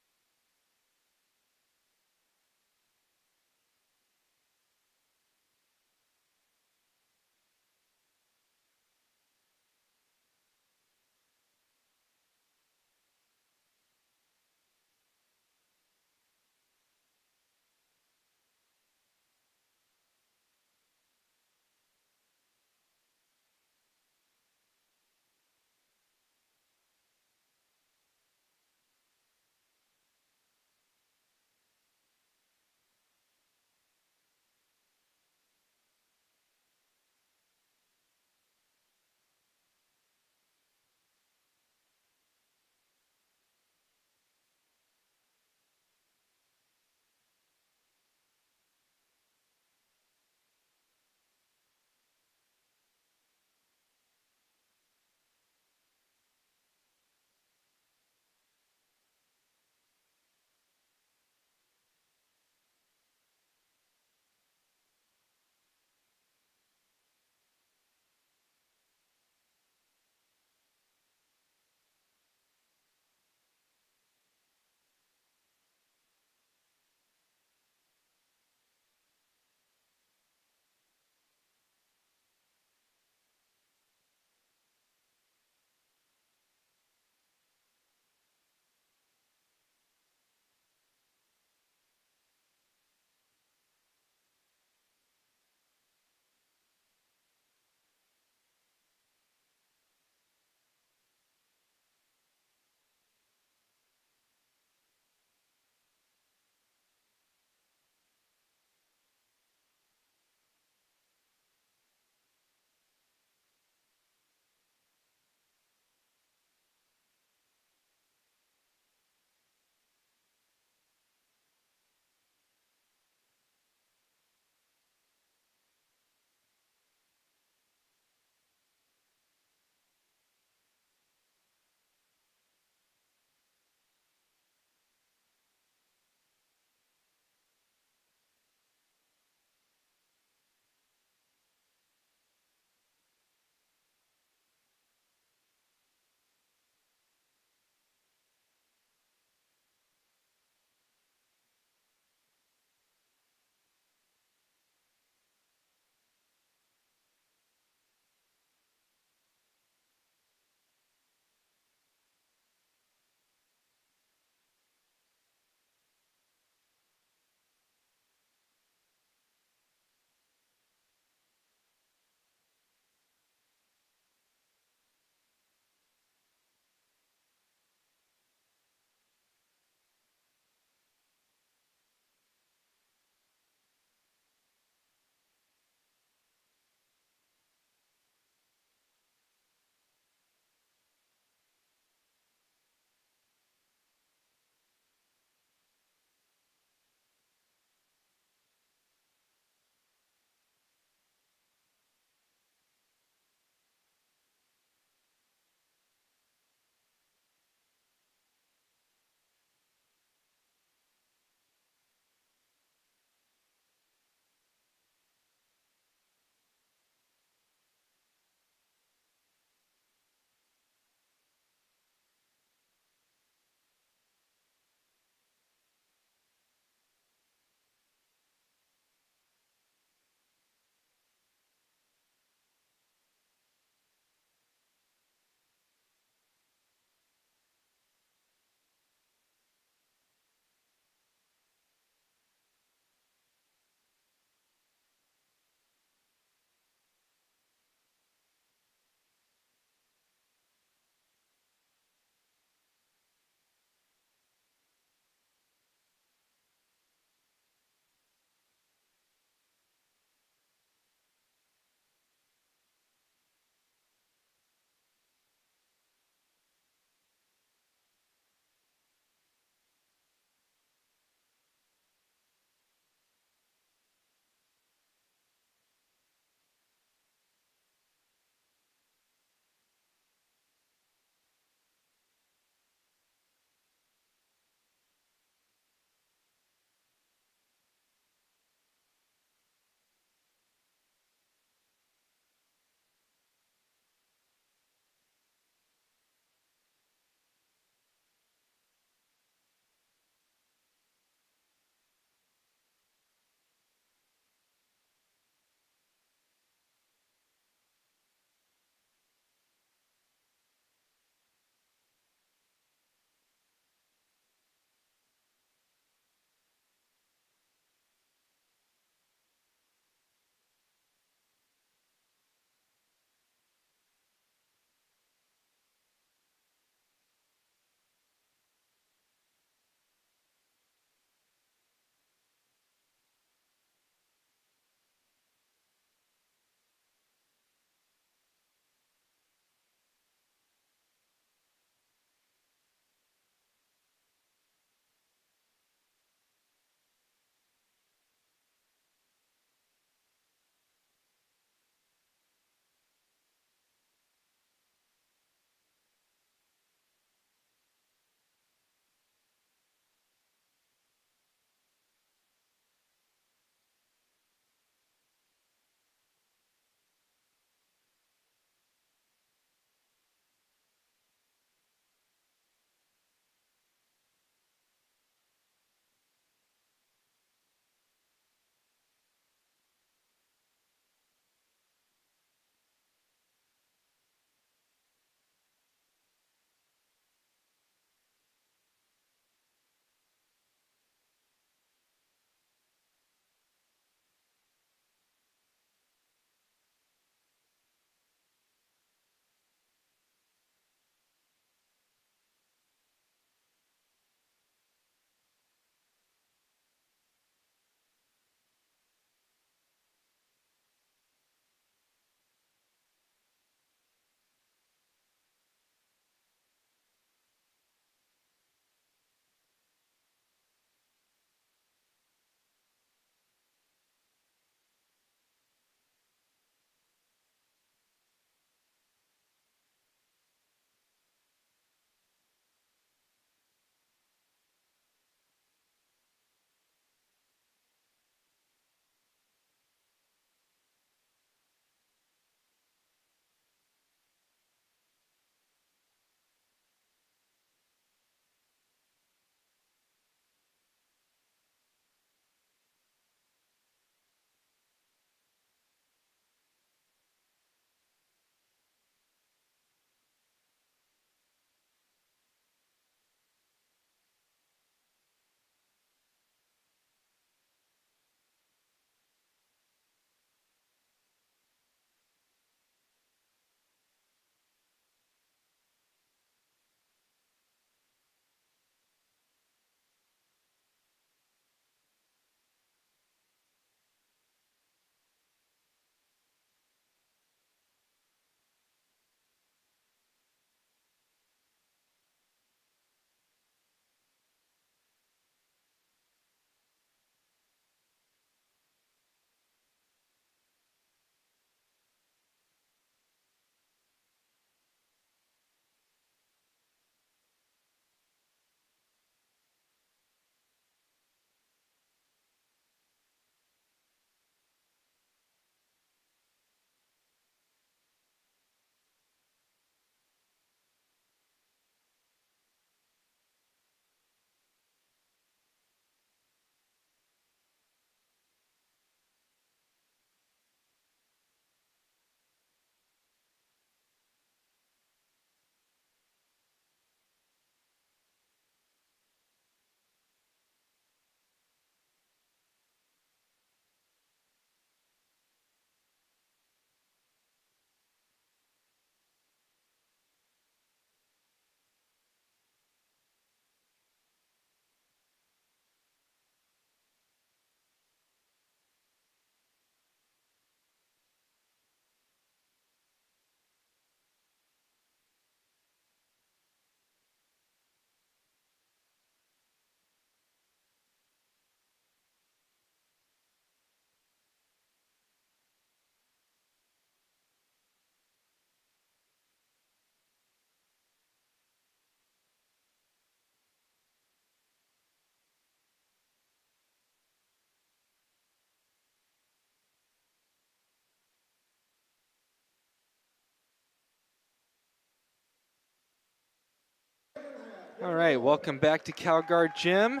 All right, welcome back to CalGuard Gym.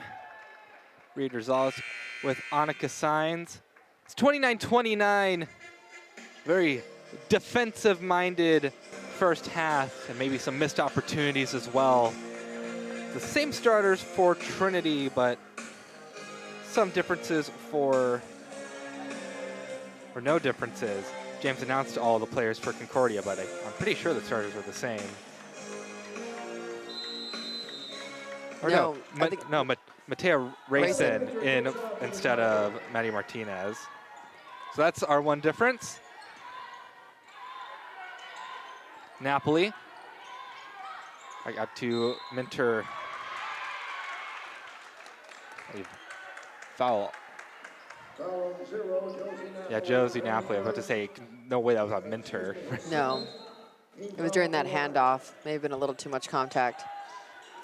Reed Rosales with Annika Signs. It's 29-29. Very defensive-minded first half, and maybe some missed opportunities as well. The same starters for Trinity, but some differences or no differences. James announced all the players for Concordia, but I'm pretty sure the starters are the same. Or No, I no, think Matea Racing instead of Maddie Martinez. So that's our one difference. Napoli. I got to Minter. Foul. Foul on 0, Josie Napoli. Yeah, Josie Napoli. I was about to say, no way that was on Minter. no. It was during that handoff. May have been a little too much contact.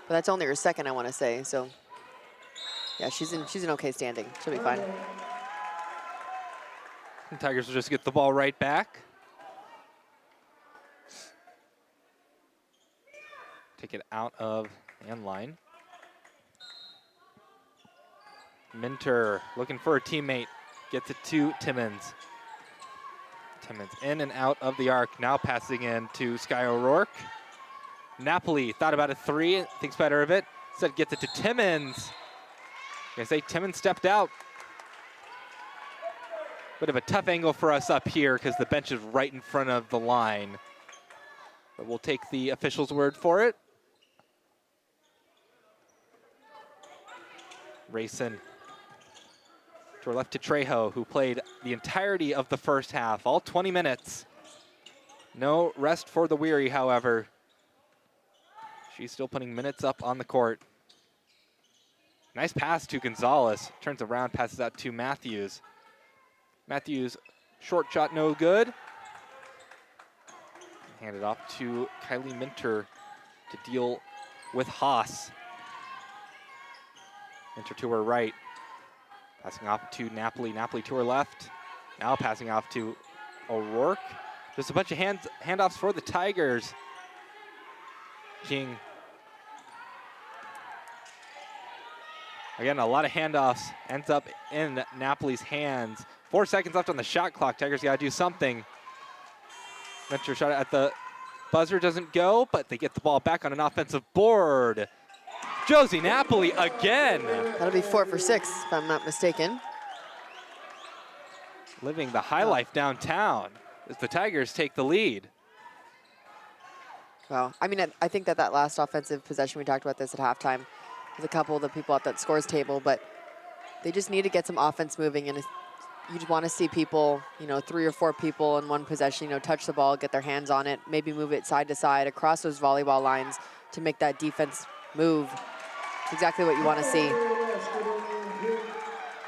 But that's only her second, I want to say. So, yeah, she's in okay standing. She'll be fine. And Tigers will just get the ball right back. Take it out of end line. Minter looking for a teammate. Gets it to Timmons. Timmons in and out of the arc. Now passing in to Sky O'Rourke. Napoli thought about a three, thinks better of it. Instead gets it to Timmons. I say Timmons stepped out. Bit of a tough angle for us up here because the bench is right in front of the line. But we'll take the official's word for it. Racing to our left to Trejo, who played the entirety of the first half, all 20 minutes. No rest for the weary, however. She's still putting minutes up on the court. Nice pass to Gonzalez. Turns around, passes out to Matthews. Matthews, short shot, no good. Hand it off to Kylie Minter to deal with Haas. Minter to her right. Passing off to Napoli. Napoli to her left. Now passing off to O'Rourke. Just a bunch of handoffs for the Tigers. King. Again, a lot of handoffs. Ends up in Napoli's hands. 4 seconds left on the shot clock. Tigers got to do something. Minter shot at the buzzer, doesn't go, but they get the ball back on an offensive board. Josie Napoli again. That'll be 4 for 6, if I'm not mistaken. Living the high life downtown as the Tigers take the lead. Well, I mean, I think that last offensive possession, we talked about this at halftime, with a couple of the people at that scores table, but they just need to get some offense moving, and you just want to see people, 3 or 4 people in one possession, touch the ball, get their hands on it, maybe move it side to side across those volleyball lines to make that defense move. It's exactly what you want to see.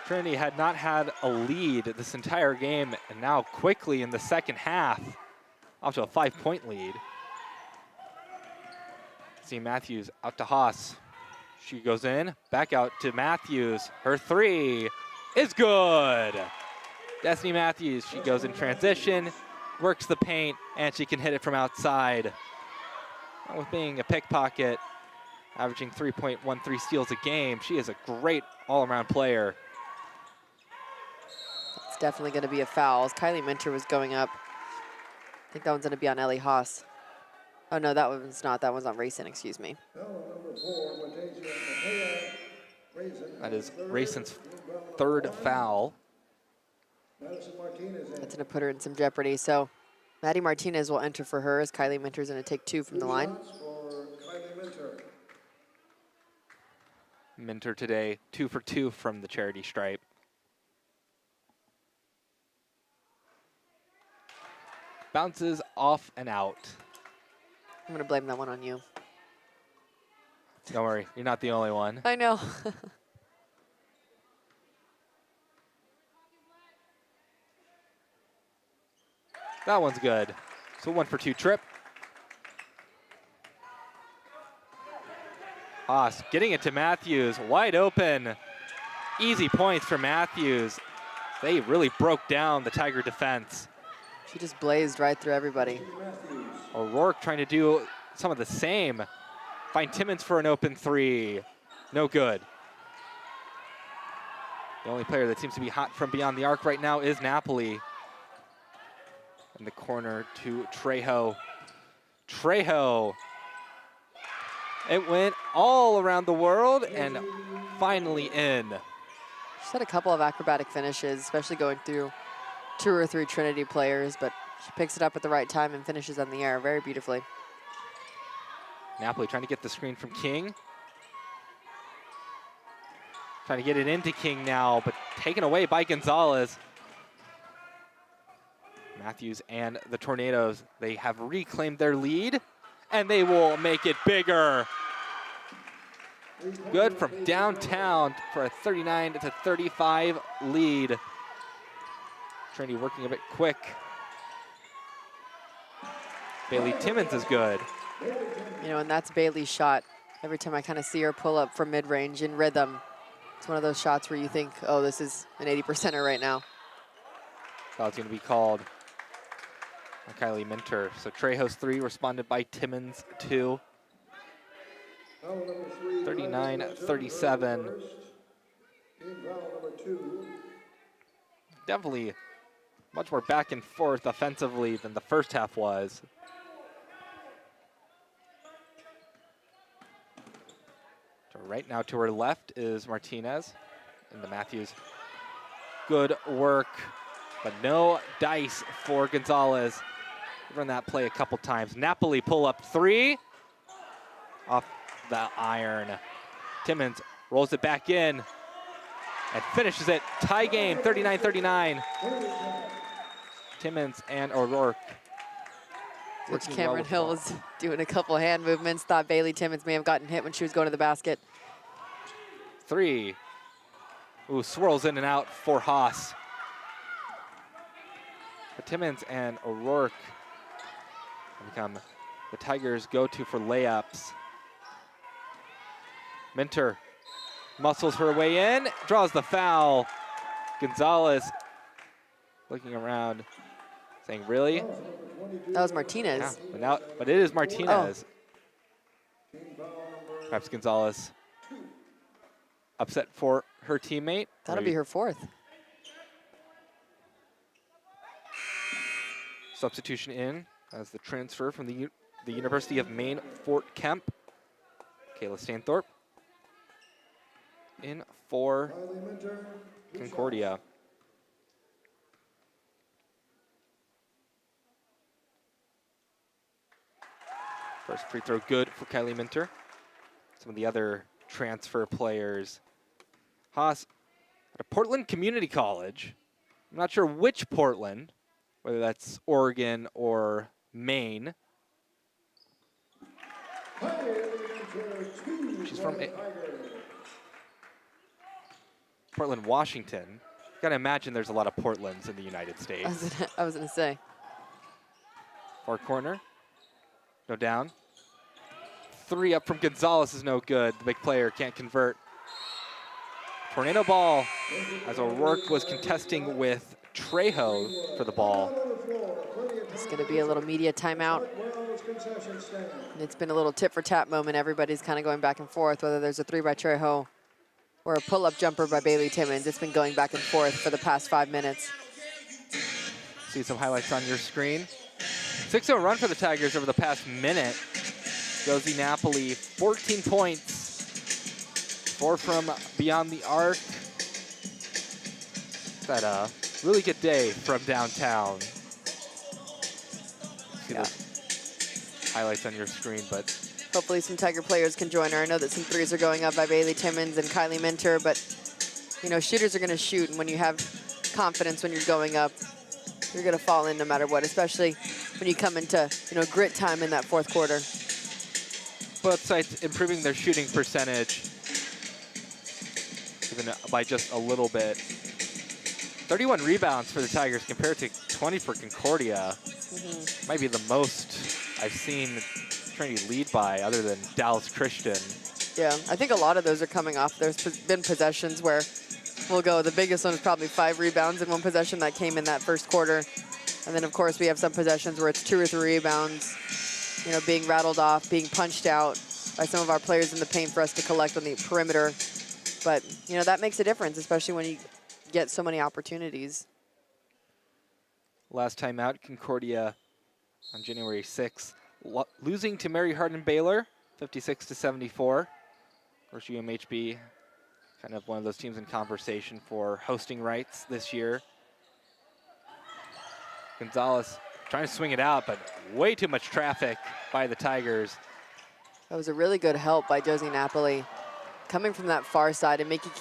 Trinity had not had a lead this entire game, and now quickly in the second half, off to a 5-point lead. See Matthews out to Haas. She goes in, back out to Matthews. Her three is good. Destiny Matthews, she goes in transition, works the paint, and she can hit it from outside. And with being a pickpocket, averaging 3.13 steals a game, she is a great all-around player. It's definitely going to be a foul. As Kylie Minter was going up, I think that one's going to be on Ellie Haas. Oh, no, that one's not. That one's on Racing, excuse me. That is Racin's third foul. That's going to put her in some jeopardy. So Maddie Martinez will enter for her as Kylie Minter's going to take 2 from the line. Minter today, 2 for 2 from the charity stripe. Bounces off and out. I'm going to blame that one on you. Don't worry, you're not the only one. I know. That one's good. So 1 for 2 trip. Haas getting it to Matthews, wide open. Easy points for Matthews. They really broke down the Tiger defense. She just blazed right through everybody. O'Rourke trying to do some of the same. Find Timmons for an open three. No good. The only player that seems to be hot from beyond the arc right now is Napoli. In the corner to Trejo. Trejo. It went all around the world and finally in. She's had a couple of acrobatic finishes, especially going through 2 or 3 Trinity players, but she picks it up at the right time and finishes on the air very beautifully. Napoli trying to get the screen from King. Trying to get it into King now, but taken away by Gonzalez. Matthews and the Tornadoes, they have reclaimed their lead, and they will make it bigger. Good from downtown for a 39-35 lead. Trinity working a bit quick. Bailey Timmons is good. You know, and that's Bailey's shot. Every time I kind of see her pull up from mid-range in rhythm, it's one of those shots where you think, oh, this is an 80%er right now. Foul's going to be called on Kylie Minter. So Trejo's 3 responded by Timmons 2. 39-37. Definitely much more back and forth offensively than the first half was. Right now to her left is Martinez and the Matthews. Good work, but no dice for Gonzalez. Run that play a couple times. Napoli pull up 3 off the iron. Timmons rolls it back in and finishes it. Tie game, 39-39. Timmons and O'Rourke. Which Cameron Hill was doing a couple hand movements. Thought Bailey Timmons may have gotten hit when she was going to the basket. 3. Ooh, swirls in and out for Haas. But Timmons and O'Rourke become the Tigers' go-to for layups. Minter muscles her way in, draws the foul. Gonzalez looking around, saying, really? That was Martinez. Yeah, but it is Martinez. Oh. Perhaps Gonzalez upset for her teammate. That'll be her 4th. Substitution in as the transfer from the University of Maine, Fort Kemp. Kayla Stanthorpe in for Concordia. First free throw good for Kylie Minter. Some of the other transfer players. Haas at a Portland Community College. I'm not sure which Portland, whether that's Oregon or Maine. She's from Portland, Washington. Gotta imagine there's a lot of Portlands in the United States. I was gonna say. Far corner. No down. 3 up from Gonzalez is no good. The big player can't convert. Tornado ball as O'Rourke was contesting with Trejo for the ball. It's going to be a little media timeout. And it's been a little tit for tat moment. Everybody's kind of going back and forth, whether there's a 3 by Trejo or a pull-up jumper by Bailey Timmons. It's been going back and forth for the past 5 minutes. See some highlights on your screen. 6-0 run for the Tigers over the past minute. Josie Napoli, 14 points. 4 from beyond the arc. Had a really good day from downtown. See those highlights on your screen, but hopefully some Tiger players can join her. I know that some 3s are going up by Bailey Timmons and Kylie Minter, but you know, shooters are going to shoot, and when you have confidence when you're going up, you're going to fall in no matter what, especially when you come into, you know, grit time in that 4th quarter. Both sides improving their shooting percentage, even by just a little bit. 31 rebounds for the Tigers compared to 20 for Concordia. Might be the most I've seen Trinity lead by, other than Dallas Christian. Yeah, I think a lot of those are coming off. There's been possessions where we'll go, the biggest one is probably 5 rebounds in one possession that came in that 1st quarter. And then, of course, we have some possessions where it's 2 or 3 rebounds, you know, being rattled off, being punched out. by some of our players in the paint for us to collect on the perimeter. But, you know, that makes a difference, especially when you get so many opportunities. Last time out, Concordia on January 6th, losing to Mary Hardin Baylor, 56-74. Of course, UMHB, kind of one of those teams in conversation for hosting rights this year. Gonzalez trying to swing it out, but way too much traffic by the Tigers. That was a really good help by Josie Napoli. Coming from that far side and making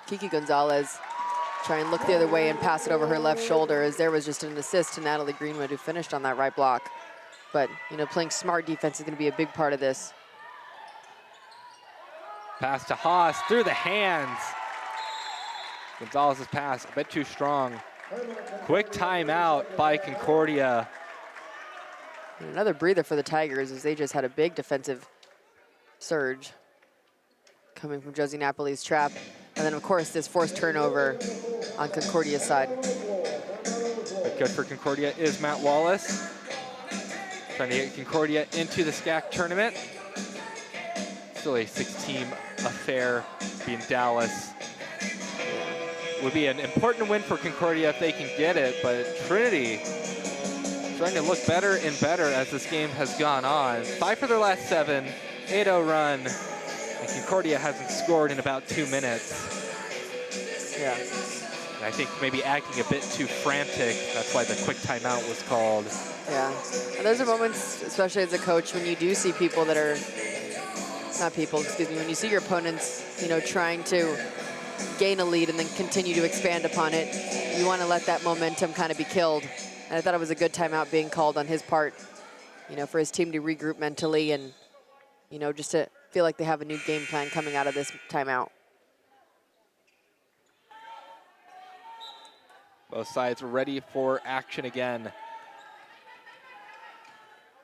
Kiki Gonzalez try and look the other way and pass it over her left shoulder, as there was just an assist to Natalie Greenwood, who finished on that right block. But, you know, playing smart defense is going to be a big part of this. Pass to Haas through the hands. Gonzalez's pass a bit too strong. Quick timeout by Concordia. And another breather for the Tigers, as they just had a big defensive surge coming from Josie Napoli's trap. And then, of course, this forced turnover on Concordia's side. The coach for Concordia is Matt Wallace, trying to get Concordia into the SCAC tournament. Still a 6-team affair, being Dallas. Would be an important win for Concordia if they can get it, but Trinity starting to look better and better as this game has gone on. 5 for their last 7, 8-0 run, and Concordia hasn't scored in about 2 minutes. Yeah. And I think maybe acting a bit too frantic. That's why the quick timeout was called. Yeah. And those are moments, especially as a coach, when you do see people that are, not people, excuse me, when you see your opponents, you know, trying to gain a lead and then continue to expand upon it, you want to let that momentum kind of be killed. And I thought it was a good timeout being called on his part, you know, for his team to regroup mentally and, you know, just to feel like they have a new game plan coming out of this timeout. Both sides were ready for action again.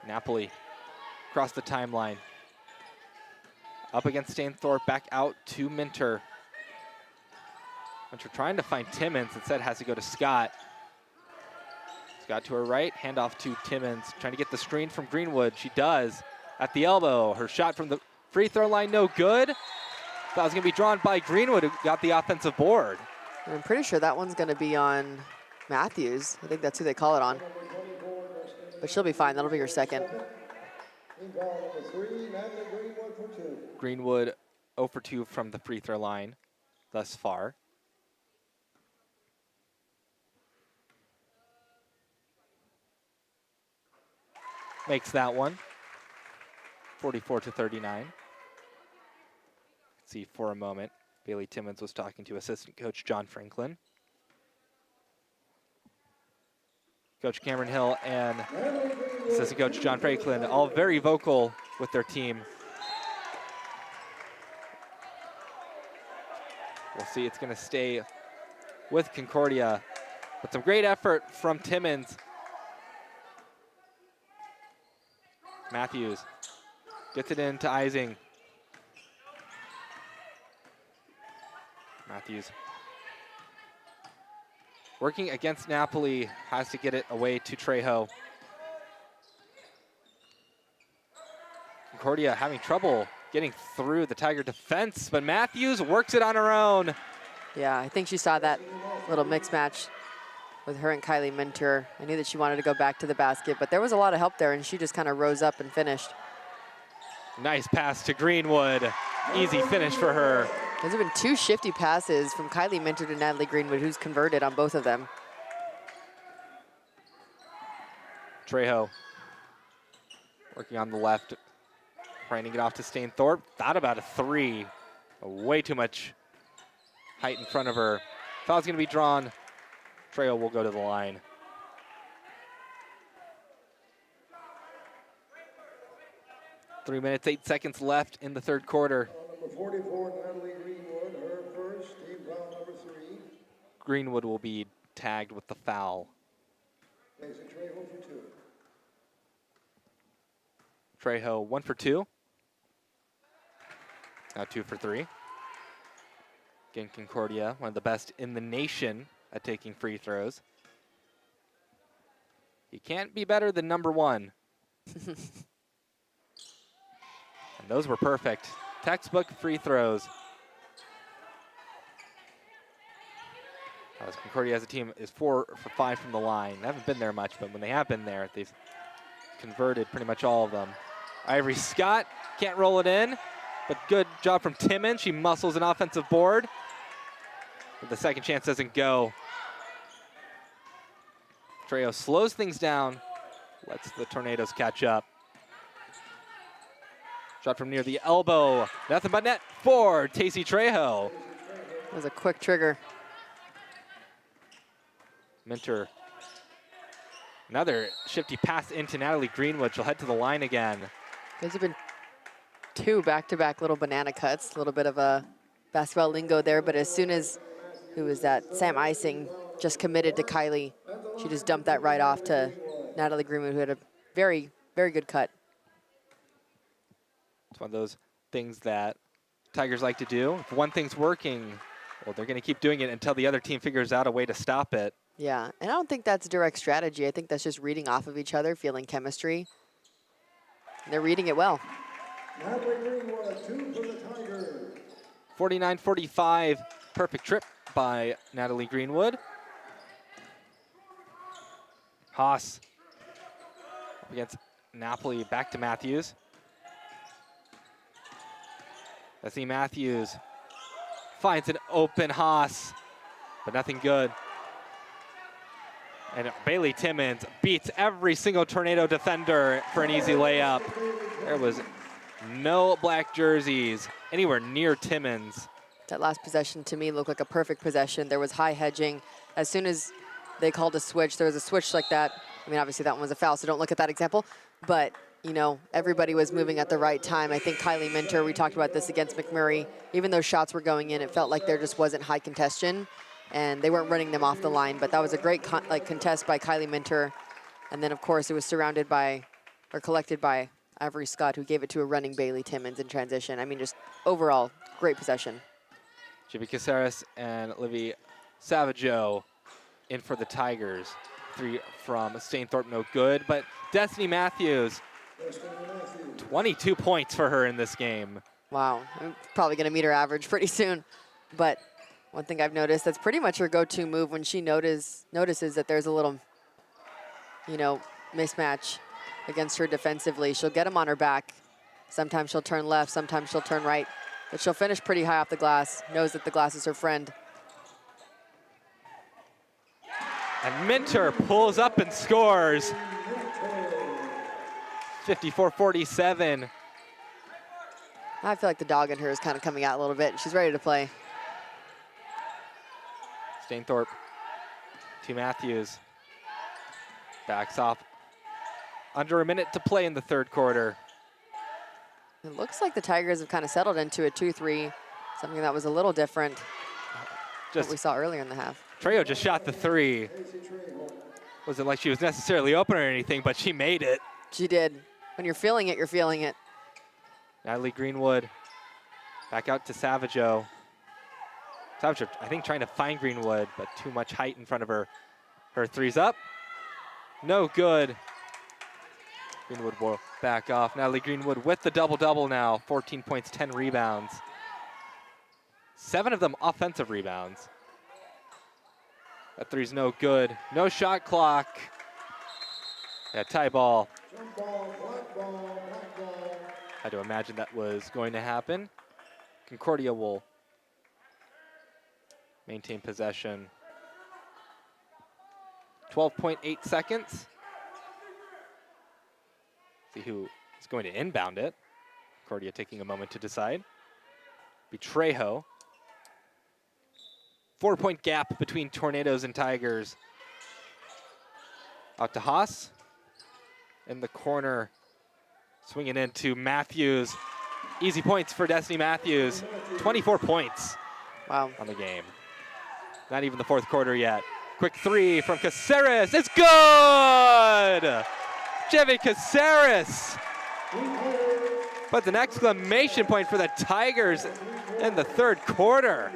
Napoli across the timeline. Up against Stainthorpe, back out to Minter. Minter trying to find Timmons, instead has to go to Scott. Scott to her right, handoff to Timmons, trying to get the screen from Greenwood. She does at the elbow. Her shot from the free throw line, no good. That was gonna be drawn by Greenwood, who got the offensive board. I'm pretty sure that one's going to be on Matthews. I think that's who they call it on. But she'll be fine. That'll be her second. Greenwood 0 for 2 from the free throw line thus far. Makes that one 44-39. See for a moment. Bailey Timmons was talking to assistant coach John Franklin. Coach Cameron Hill and assistant coach John Franklin, all very vocal with their team. We'll see, it's gonna stay with Concordia, but some great effort from Timmons. Matthews gets it into Ising. Matthews working against Napoli, has to get it away to Trejo. Concordia having trouble getting through the Tiger defense, but Matthews works it on her own. Yeah, I think she saw that little mix match with her and Kylie Minter. I knew that she wanted to go back to the basket, but there was a lot of help there, and she just kind of rose up and finished. Nice pass to Greenwood. Easy finish for her. There's been 2 shifty passes from Kylie Minter to Natalie Greenwood, who's converted on both of them. Trejo working on the left, trying to get off to Stainthorpe. Thought about a 3. Way too much height in front of her. Foul's gonna be drawn. Trejo will go to the line. Three minutes, 8 seconds left in the third quarter. Number 44, Natalie Greenwood, her first, team foul number 3. Greenwood will be tagged with the foul. Mason Trejo for 2. Trejo 1 for 2. Now 2 for 3. Again, Concordia, one of the best in the nation at taking free throws. You can't be better than number 1. And Those were perfect. Textbook free throws. As Concordia as a team is 4 for 5 from the line. They haven't been there much, but when they have been there, they've converted pretty much all of them. Ivory Scott can't roll it in, but good job from Timmons. She muscles an offensive board, but the second chance doesn't go. Trejo slows things down, lets the Tornadoes catch up. Shot from near the elbow. Nothing but net for Tacey Trejo. That was a quick trigger. Minter. Another shifty pass into Natalie Greenwood. She'll head to the line again. Those have been 2 back-to-back little banana cuts. A little bit of a basketball lingo there, but as soon as, who was that? Sam Ising just committed to Kylie. She just dumped that right off to Natalie Greenwood, who had a very, very good cut. It's one of those things that Tigers like to do. If one thing's working, well, they're going to keep doing it until the other team figures out a way to stop it. Yeah, and I don't think that's direct strategy. I think that's just reading off of each other, feeling chemistry. And they're reading it well. Natalie Greenwood, 2 for the Tigers. 49-45, perfect trip by Natalie Greenwood. Haas up against Napoli, back to Matthews. Leslie Matthews finds an open Haas, but nothing good. And Bailey Timmons beats every single Tornado defender for an easy layup. There was no black jerseys anywhere near Timmons. That last possession to me looked like a perfect possession. There was high hedging. As soon as they called a switch, there was a switch like that. I mean, obviously that one was a foul, so don't look at that example. But, you know, everybody was moving at the right time. I think Kylie Minter, we talked about this against McMurray. Even though shots were going in, it felt like there just wasn't high contention, and they weren't running them off the line. But that was a great contest by Kylie Minter. And then, of course, it was surrounded by, or collected by, Ivory Scott, who gave it to a running Bailey Timmons in transition. I mean, just overall, great possession. Jimmy Caceres and Livy Savageau in for the Tigers. 3 from Stainthorpe, no good. But Destiny Matthews, 22 points for her in this game. Wow, I'm probably going to meet her average pretty soon. But one thing I've noticed, that's pretty much her go-to move when she notices that there's a little, you know, mismatch against her defensively. She'll get them on her back. Sometimes she'll turn left, sometimes she'll turn right. But she'll finish pretty high off the glass, knows that the glass is her friend. And Minter pulls up and scores. 54-47. I feel like the dog in her is kind of coming out a little bit. She's ready to play. Stainthorpe to Matthews. Backs off. Under a minute to play in the third quarter. It looks like the Tigers have kind of settled into a 2-3, something that was a little different than what we saw earlier in the half. Trejo just shot the 3. Wasn't like she was necessarily open or anything, but she made it. She did. When you're feeling it, you're feeling it. Natalie Greenwood back out to Savageau. Savageau, I think, trying to find Greenwood, but too much height in front of her. Her 3's up. No good. Greenwood will back off. Natalie Greenwood with the double-double now. 14 points, 10 rebounds. 7 of them offensive rebounds. That 3's no good. No shot clock. Yeah, tie ball. Had to imagine that was going to happen. Concordia will maintain possession. 12.8 seconds. See who is going to inbound it. Concordia taking a moment to decide. Trejo. 4-point gap between Tornadoes and Tigers. Out to Haas. In the corner. Swinging into Matthews. Easy points for Destiny Matthews. 24 points. Wow. On the game. Not even the fourth quarter yet. Quick 3 from Caceres. It's good! Jimmy Caceres. But an exclamation point for the Tigers in the third quarter.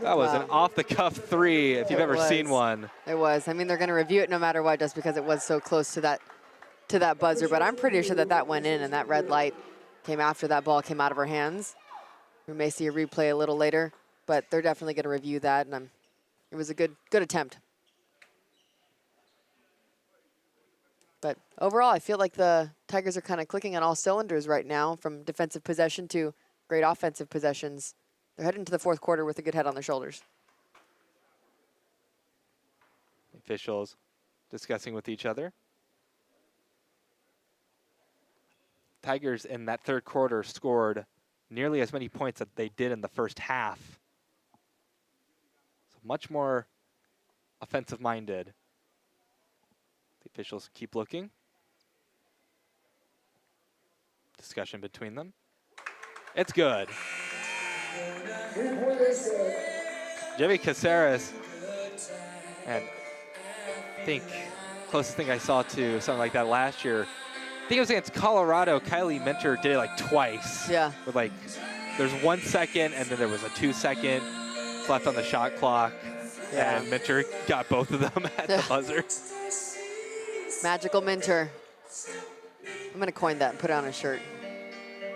That was an off-the-cuff 3 if you've ever seen one. It was. I mean, they're going to review it no matter what, just because it was so close to that to that buzzer, but I'm pretty sure that that went in, and that red light came after that ball came out of her hands. We may see a replay a little later, but they're definitely going to review that, and it was a good attempt. But overall, I feel like the Tigers are kind of clicking on all cylinders right now, from defensive possession to great offensive possessions. They're heading into the fourth quarter with a good head on their shoulders. Officials discussing with each other. Tigers in that third quarter scored nearly as many points that they did in the first half. So much more offensive-minded. The officials keep looking. Discussion between them. It's good. Jimmy Caceres, and I think closest thing I saw to something like that last year, I think it was against Colorado. Kylie Minter did it like twice. Yeah. With like, there's 1 second and then there was a 2 second left on the shot clock. Yeah. And Minter got both of them at the buzzer. Magical Minter. I'm going to coin that and put it on a shirt.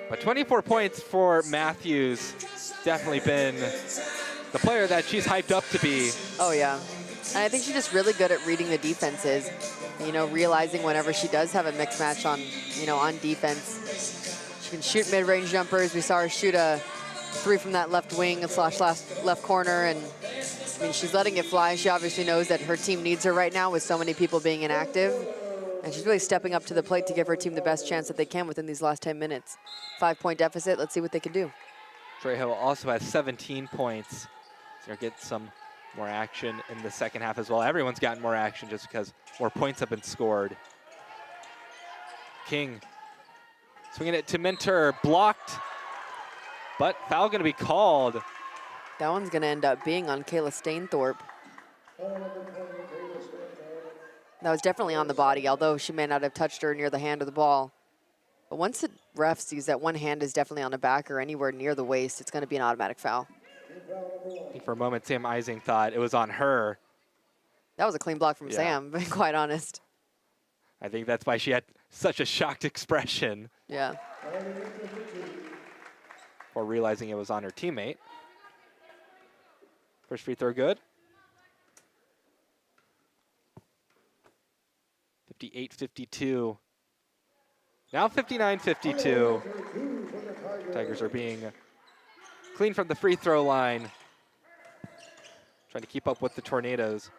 But 24 points for Matthews. Definitely been the player that she's hyped up to be. Oh, yeah. And I think she's just really good at reading the defenses. You know, realizing whenever she does have a mixed match on, you know, on defense. She can shoot mid-range jumpers. We saw her shoot a 3 from that left wing / left corner. And, I mean, she's letting it fly. She obviously knows that her team needs her right now with so many people being inactive. And she's really stepping up to the plate to give her team the best chance that they can within these last 10 minutes. 5-point deficit. Let's see what they can do. Trejo also has 17 points. So get some more action in the second half as well. Everyone's gotten more action just because more points have been scored. King swinging it to Minter, blocked, but foul going to be called. That one's going to end up being on Kayla Stainthorpe. That was definitely on the body, although she may not have touched her near the hand of the ball. But once the ref sees that one hand is definitely on the back or anywhere near the waist, it's going to be an automatic foul. I think for a moment, Sam Ising thought it was on her. That was a clean block from Yeah. Sam, being quite honest. I think that's why she had such a shocked expression Yeah. for realizing it was on her teammate. First free throw good. 58-52. Now 59-52. Tigers are being clean from the free throw line. Trying to keep up with the Tornadoes.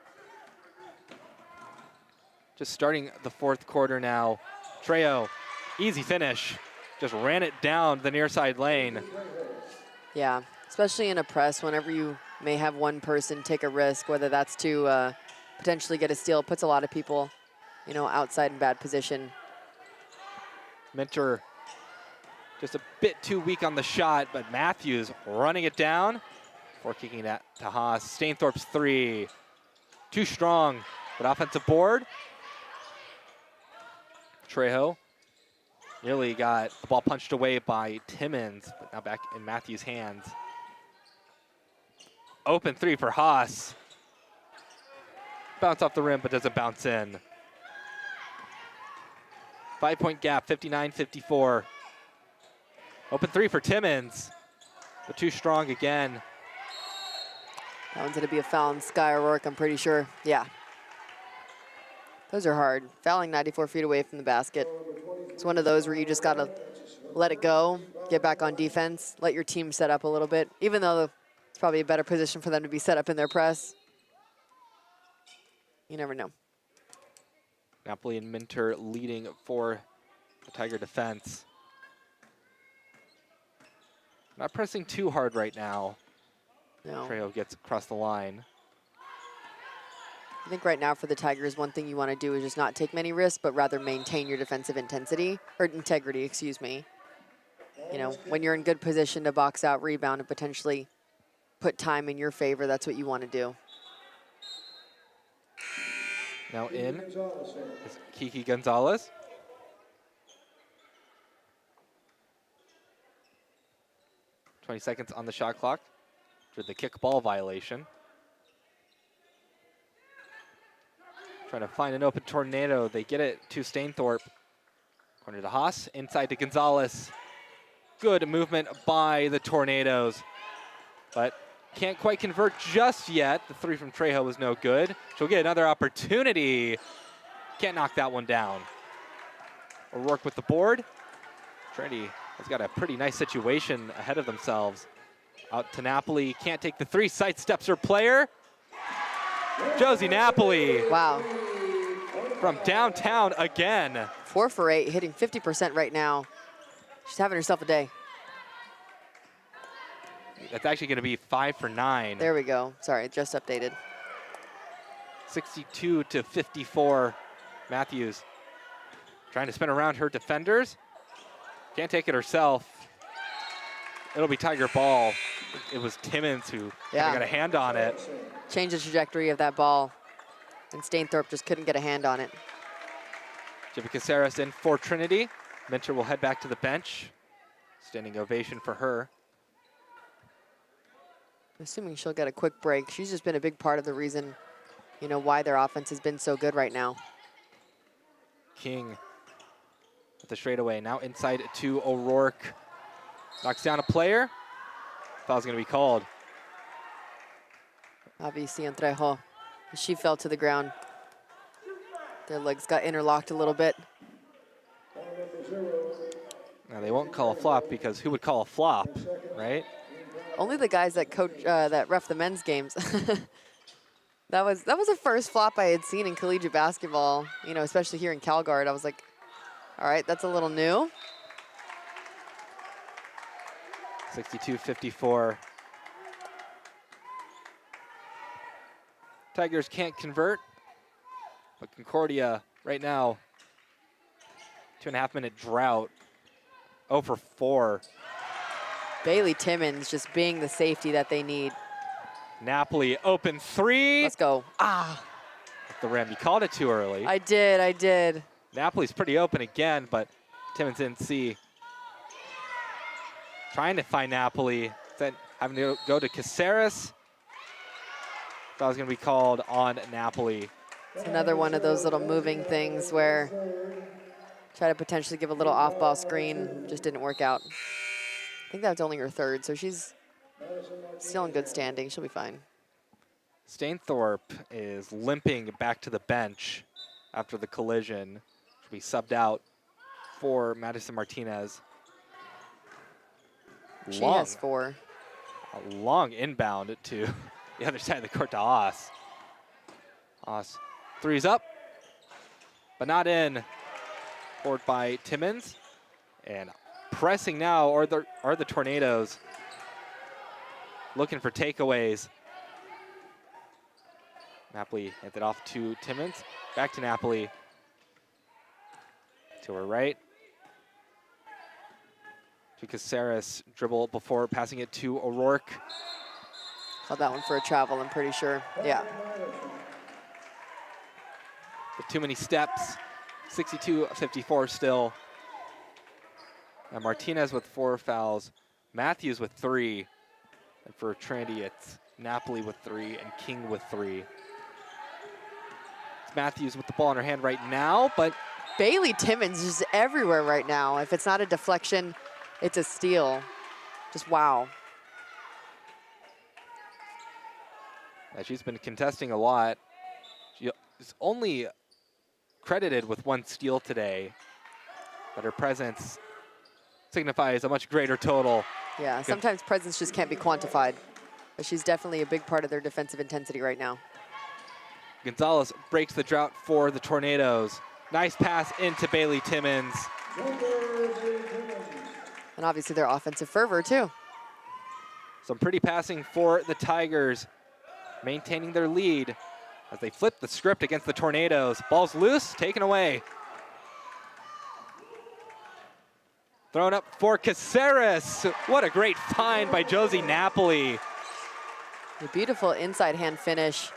Just starting the fourth quarter now. Trejo, easy finish. Just ran it down the near side lane. Yeah, especially in a press, whenever you may have one person take a risk, whether that's to potentially get a steal, puts a lot of people, you know, outside in bad position. Minter just a bit too weak on the shot, but Matthews running it down before kicking that to Haas. Stainthorpe's 3. Too strong, but offensive board. Trejo nearly got the ball punched away by Timmons, but now back in Matthews' hands. Open 3 for Haas. Bounce off the rim, but doesn't bounce in. 5-point gap, 59-54. Open 3 for Timmons, but too strong again. That one's going to be a foul on Sky O'Rourke, I'm pretty sure. Yeah. Those are hard. Fouling 94 feet away from the basket. It's one of those where you just got to let it go, get back on defense, let your team set up a little bit, even though it's probably a better position for them to be set up in their press. You never know. Napoli and Minter leading for the Tiger defense. Not pressing too hard right now. No. Trejo gets across the line. I think right now for the Tigers, one thing you want to do is just not take many risks, but rather maintain your defensive integrity, excuse me. You know, when you're in good position to box out, rebound, and potentially put time in your favor, that's what you want to do. Now in is Kiki Gonzalez. .20 seconds on the shot clock for the kickball violation. Trying to find an open Tornado. They get it to Stainthorpe. Corner to Haas, inside to Gonzalez. Good movement by the Tornadoes, but can't quite convert just yet. The three from Trejo was no good. She'll get another opportunity. Can't knock that one down. O'Rourke with the board. Trinity has got a pretty nice situation ahead of themselves. Out to Napoli, can't take the three, sidesteps her player. Josie Napoli. Wow. From downtown again. 4 for 8, hitting 50% right now. She's having herself a day. That's actually going to be 5 for 9. There we go. Sorry, just updated. 62 to 54. Matthews trying to spin around her defenders. Can't take it herself. It'll be Tiger ball. It was Timmons who got a hand on it. Changed the trajectory of that ball. And Stainthorpe just couldn't get a hand on it. Jimmy Caceres in for Trinity. Minter will head back to the bench. Standing ovation for her. Assuming she'll get a quick break. She's just been a big part of the reason, you know, why their offense has been so good right now. King with the straightaway. Now inside to O'Rourke. Knocks down a player. Foul's going to be called. Obviously, on Trejo. She fell to the ground. Their legs got interlocked a little bit. Now they won't call a flop because who would call a flop, right? Only the guys that coach that ref the men's games. that was the first flop I had seen in collegiate basketball. You know, especially here in Calgard. I was like, all right, that's a little new. 62-54. Tigers can't convert, but Concordia right now, 2.5 minute drought, 0 for 4. Bailey Timmons just being the safety that they need. Napoli open three. Let's go. At the rim. You called it too early. I did. Napoli's pretty open again, but Timmons didn't see. Trying to find Napoli, then having to go to Caceres. That was going to be called on Napoli. It's another one of those little moving things where try to potentially give a little off-ball screen, just didn't work out. I think that was only her third, so she's still in good standing. She'll be fine. Stainthorpe is limping back to the bench after the collision. She'll be subbed out for Madison Martinez. She has 4. A long inbound to the other side of the court to Haas. Haas, three's up, but not in. Board by Timmons. And pressing now are the Tornadoes. Looking for takeaways. Napoli hands it off to Timmons. Back to Napoli. To her right. To Caceres, dribble before passing it to O'Rourke. Called that one for a travel, I'm pretty sure. Yeah. With too many steps. 62-54 still. And Martinez with 4 fouls. Matthews with 3. And for Trinity, it's Napoli with 3 and King with 3. It's Matthews with the ball in her hand right now, but Bailey Timmons is everywhere right now. If it's not a deflection, it's a steal. Just wow. yeah, she's been contesting a lot. She is only credited with 1 steal today, but her presence signifies a much greater total. Yeah, sometimes presence just can't be quantified, but she's definitely a big part of their defensive intensity right now. Gonzalez breaks the drought for the Tornadoes. Nice pass into Bailey Timmons. And obviously their offensive fervor too. Some pretty passing for the Tigers, maintaining their lead as they flip the script against the Tornadoes. Ball's loose, taken away. Thrown up for Caceres. What a great find by Josie Napoli. A beautiful inside hand finish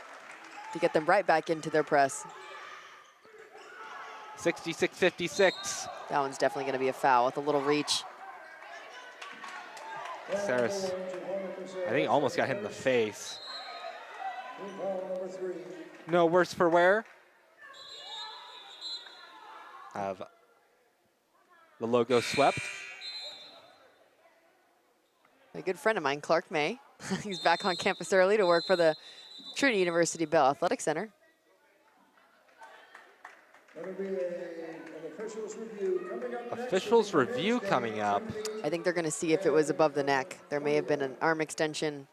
to get them right back into their press. 66-56. That one's definitely going to be a foul with a little reach. Caceres, I think almost got hit in the face. No worse for wear. Have The logo swept. A good friend of mine, Clark May. He's back on campus early to work for the Trinity University Bell Athletic Center. That'll be an officials review coming up next. Officials review coming up. I think they're going to see if it was above the neck. There may have been an arm extension.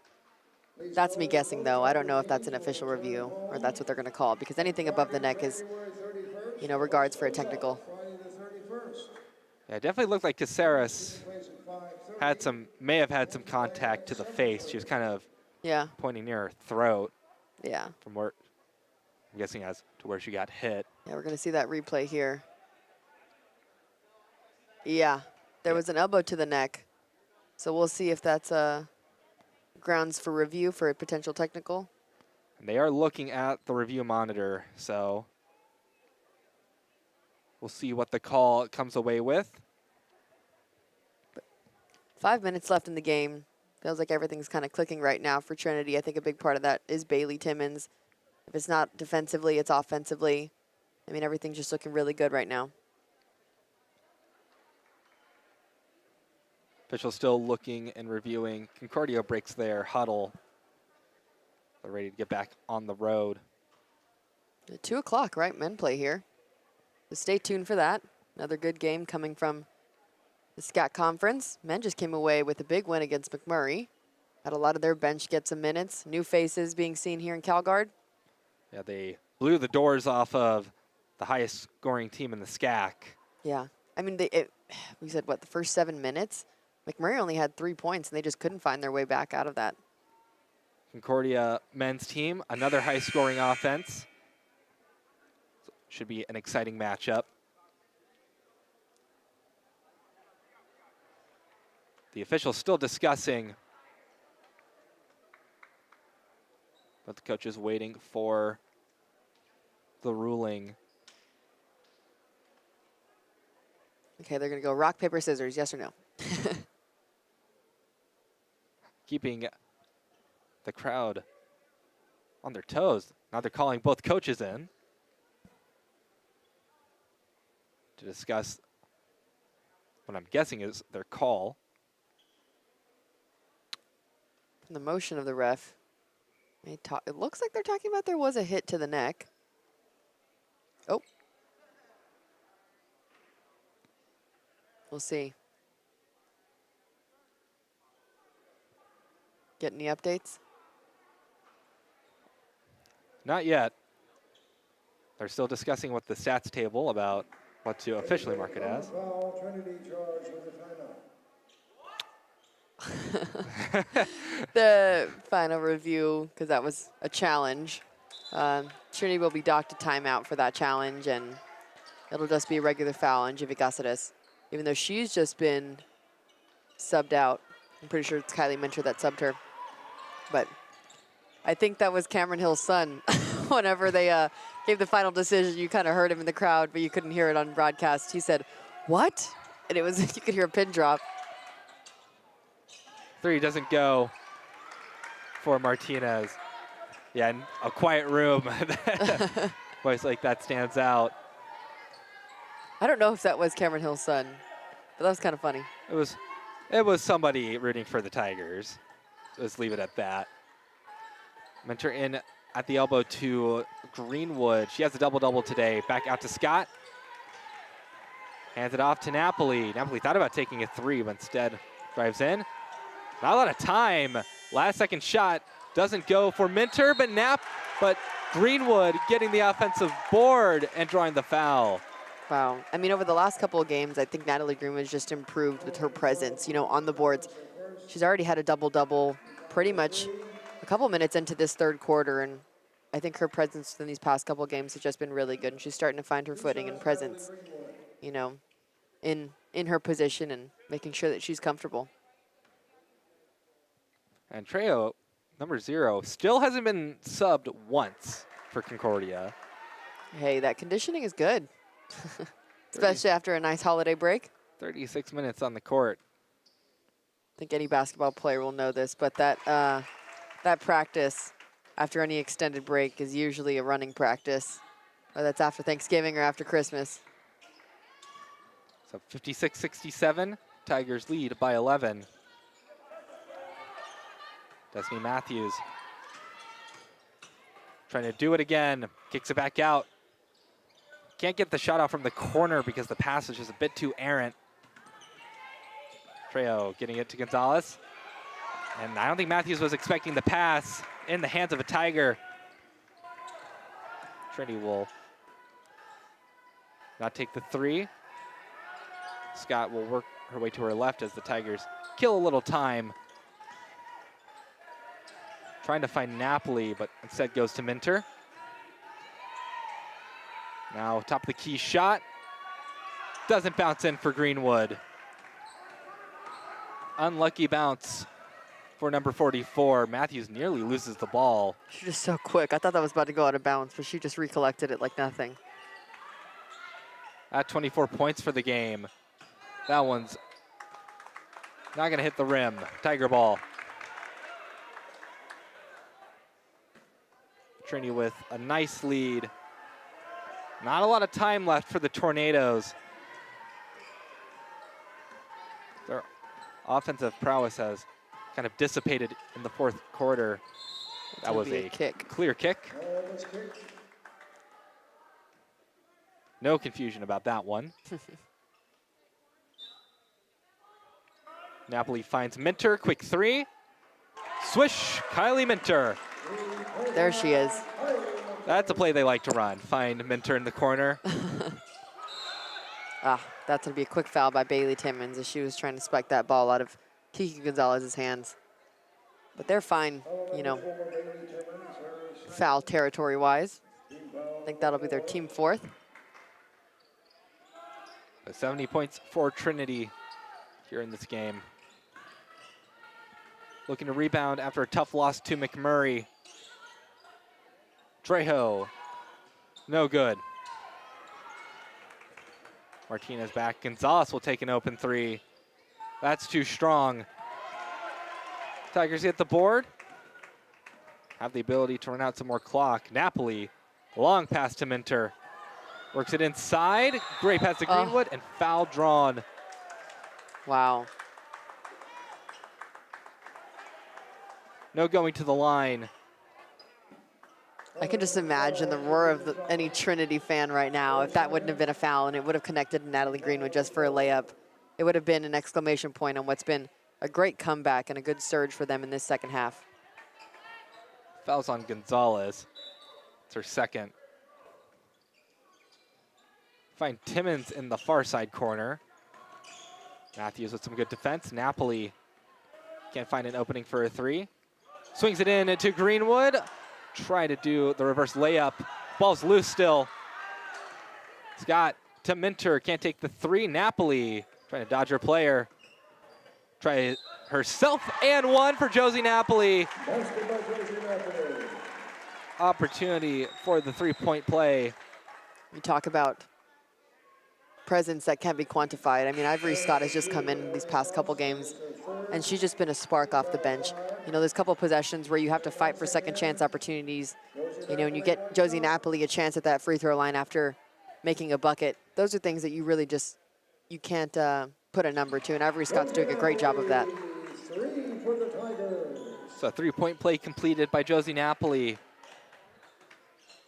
That's me guessing, though. I don't know if that's an official review or that's what they're going to call, because anything above the neck is, you know, regards for a technical. Friday the 31st. Yeah, it definitely looked like Caceres may have had some contact to the face. She was kind of pointing near her throat. Yeah. From where, I'm guessing as to where she got hit. Yeah, we're going to see that replay here. Yeah, there was an elbow to the neck. So we'll see if that's grounds for review for a potential technical. And they are looking at the review monitor, so we'll see what the call comes away with. 5 minutes left in the game. Feels like everything's kind of clicking right now for Trinity. I think a big part of that is Bailey Timmons. If it's not defensively, it's offensively. I mean, everything's just looking really good right now. Officials still looking and reviewing. Concordia breaks their huddle. They're ready to get back on the road. At 2 o'clock, right? Men play here. So stay tuned for that. Another good game coming from the SCAC conference. Men just came away with a big win against McMurray. Had a lot of their bench get some minutes. New faces being seen here in CalGuard. Yeah, they blew the doors off of the highest scoring team in the SCAC. Yeah. I mean, we said, what, the first 7 minutes? McMurray only had 3 points, and they just couldn't find their way back out of that. Concordia men's team, another high-scoring offense. Should be an exciting matchup. The officials still discussing, but the coach is waiting for the ruling. Okay, they're going to go rock, paper, scissors, yes or no? Keeping the crowd on their toes. Now they're calling both coaches in to discuss what I'm guessing is their call. From the motion of the ref, it looks like they're talking about there was a hit to the neck. Oh. We'll see. Get any updates? Not yet. They're still discussing with the stats table about what to officially mark it as. Foul, Trinity charged with a timeout. The final review, because that was a challenge. Trinity will be docked a timeout for that challenge, and it'll just be a regular foul on Jivy Caceres, even though she's just been subbed out. I'm pretty sure it's Kylie Minter that subbed her. But I think that was Cameron Hill's son. Whenever they gave the final decision, you kind of heard him in the crowd, but you couldn't hear it on broadcast. He said, "What?" And it was, you could hear a pin drop. 3 doesn't go for Martinez. Yeah, in a quiet room, voice like that stands out. I don't know if that was Cameron Hill's son, but that was kind of funny. It was somebody rooting for the Tigers. Let's leave it at that. Mentor in at the elbow to Greenwood. She has a double-double today. Back out to Scott. Hands it off to Napoli. Napoli thought about taking a 3, but instead drives in. Not a lot of time. Last second shot doesn't go for Minter, but Greenwood getting the offensive board and drawing the foul. Wow. I mean, over the last couple of games, I think Natalie Greenwood's just improved with her presence, you know, on the boards. She's already had a double-double pretty much a couple minutes into this third quarter, and I think her presence in these past couple of games has just been really good, and she's starting to find her footing and presence, you know, in her position and making sure that she's comfortable. And Trejo, number 0, still hasn't been subbed once for Concordia. Hey, that conditioning is good, especially after a nice holiday break. 36 minutes on the court. I think any basketball player will know this, but that practice after any extended break is usually a running practice, whether that's after Thanksgiving or after Christmas. So 56-67, Tigers lead by 11. Destiny Matthews trying to do it again, kicks it back out. Can't get the shot out from the corner because the pass is just a bit too errant. Trejo getting it to Gonzalez. And I don't think Matthews was expecting the pass in the hands of a Tiger. Trinity will not take the three. Scott will work her way to her left as the Tigers kill a little time. Trying to find Napoli, but instead goes to Minter. Now top of the key shot. Doesn't bounce in for Greenwood. Unlucky bounce for number 44. Matthews nearly loses the ball. She's just so quick. I thought that was about to go out of bounds, but she just recollected it like nothing. At 24 points for the game. That one's not going to hit the rim. Tiger ball. Trinity with a nice lead. Not a lot of time left for the Tornadoes. Their offensive prowess has kind of dissipated in the fourth quarter. That was a kick. Clear kick. No confusion about that one. Napoli finds Minter, quick three. Swish, Kylie Minter. There she is. That's a play they like to run. Find Minter in the corner. That's going to be a quick foul by Bailey Timmons as she was trying to spike that ball out of Kiki Gonzalez's hands. But they're fine, you know, foul territory-wise. I think that'll be their team fourth. 70 points for Trinity here in this game. Looking to rebound after a tough loss to McMurray. Trejo, no good. Martinez back. Gonzalez will take an open three. That's too strong. Tigers get the board. Have the ability to run out some more clock. Napoli, long pass to Minter. Works it inside. Great pass to Greenwood and foul drawn. Wow. No going to the line. I can just imagine the roar of any Trinity fan right now if that wouldn't have been a foul and it would have connected Natalie Greenwood just for a layup. It would have been an exclamation point on what's been a great comeback and a good surge for them in this second half. Fouls on Gonzalez. It's her second. Find Timmons in the far side corner. Matthews with some good defense. Napoli can't find an opening for a three. Swings it in to Greenwood. Try to do the reverse layup. Ball's loose still. Scott to Minter, can't take the three. Napoli trying to dodge her player. Try herself and one for Josie Napoli. Opportunity for the three-point play. You talk about presence that can't be quantified. I mean, Ivory Scott has just come in these past couple games, and she's just been a spark off the bench. You know, there's a couple possessions where you have to fight for second chance opportunities. You know, and you get Josie Napoli a chance at that free throw line after making a bucket. Those are things that you really just, you can't put a number to, and Ivory Scott's doing a great job of that. So a three-point play completed by Josie Napoli.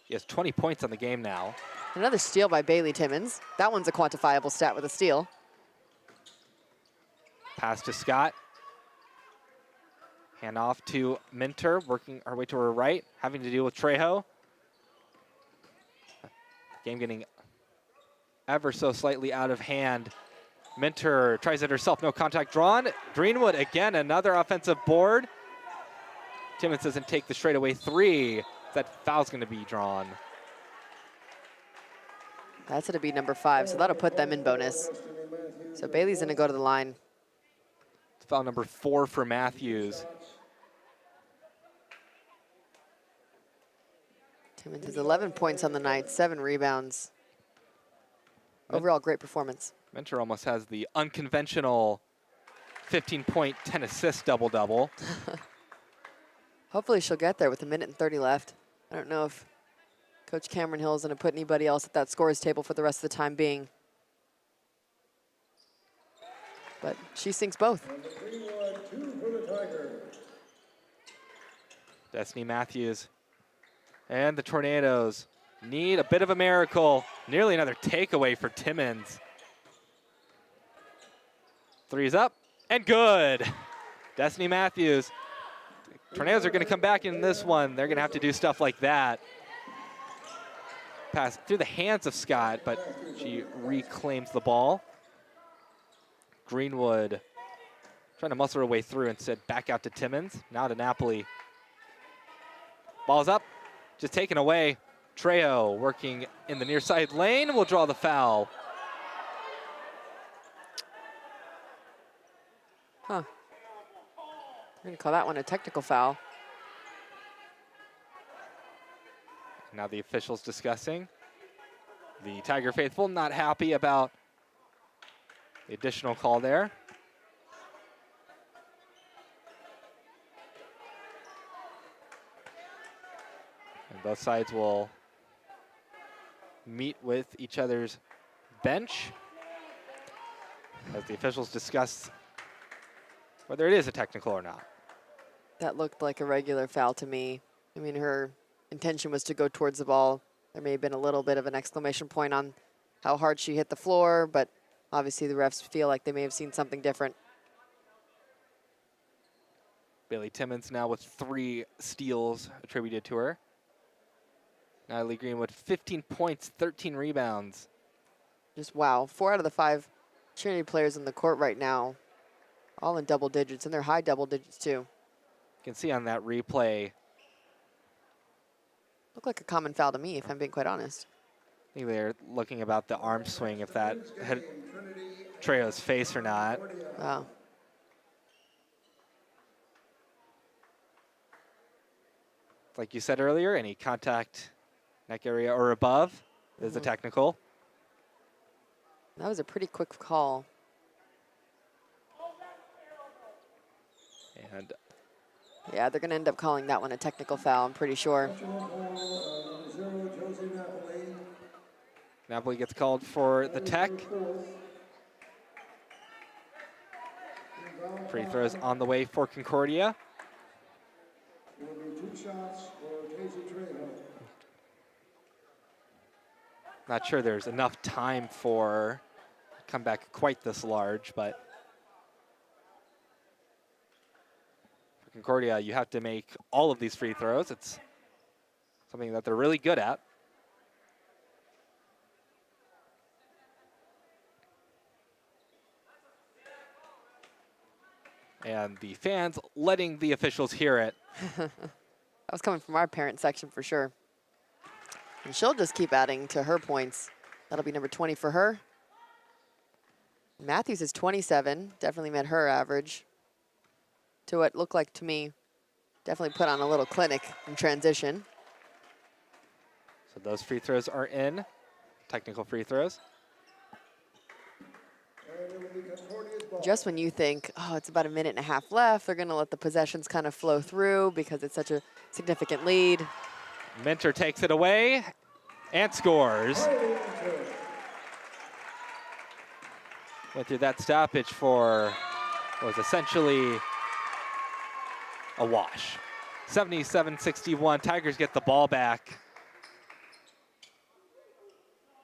He has 20 points on the game now. Another steal by Bailey Timmons. That one's a quantifiable stat with a steal. Pass to Scott. Hand off to Minter, working our way to her right, having to deal with Trejo. Game getting ever so slightly out of hand. Minter tries it herself, no contact drawn. Greenwood again, another offensive board. Timmons doesn't take the straightaway three. That foul's gonna be drawn. That's gonna be number 5, so that'll put them in bonus. So Bailey's gonna go to the line. It's foul number 4 for Matthews. Timmons has 11 points on the night, 7 rebounds. Overall, great performance. Minter almost has the unconventional 15-point, 10-assist double-double. Hopefully she'll get there with 1:30 left. I don't know if Coach Cameron Hill is going to put anybody else at that scores table for the rest of the time being. but she sinks both. And the Greenwood, 2 for the Tigers. Destiny Matthews and the Tornadoes need a bit of a miracle. Nearly another takeaway for Timmons. 3's up and good. Destiny Matthews. Tornadoes are going to come back in this one. They're going to have to do stuff like that. Pass through the hands of Scott, but she reclaims the ball. Greenwood trying to muscle her way through, instead back out to Timmons. Now to Napoli. Ball's up, just taken away. Trejo working in the near side lane will draw the foul. Huh. I'm going to call that one a technical foul. Now the officials discussing. The Tiger faithful not happy about the additional call there. And both sides will meet with each other's bench as the officials discuss whether it is a technical or not. That looked like a regular foul to me. I mean, her intention was to go towards the ball. There may have been a little bit of an exclamation point on how hard she hit the floor, but obviously the refs feel like they may have seen something different. Bailey Timmons now with 3 steals attributed to her. Natalie Greenwood, 15 points, 13 rebounds. Just wow, 4 out of the 5 Trinity players in the court right now, all in double digits, and they're high double digits too. You can see on that replay, Looked like a common foul to me, if I'm being quite honest. I think they're looking about the arm swing, if that hit Trejo's face or not. Wow. Like you said earlier, any contact neck area or above is a technical. That was a pretty quick call. And Yeah, they're going to end up calling that one a technical foul, I'm pretty sure. Napoli gets called for the tech. Free throws on the way for Concordia. There will be 2 shots for Casey Trejo. Not sure there's enough time for a comeback quite this large, but for Concordia, you have to make all of these free throws. It's something that they're really good at. And the fans letting the officials hear it. That was coming from our parent section for sure. And she'll just keep adding to her points. That'll be number 20 for her. Matthews is 27, definitely met her average. To what looked like to me, definitely put on a little clinic in transition. So those free throws are in, technical free throws. And it will be Concordia's ball. Just when you think, oh, it's about a minute and a half left, they're gonna let the possessions kind of flow through because it's such a significant lead. Minter takes it away and scores. Went through that stoppage for what was essentially a wash. 77-61, Tigers get the ball back.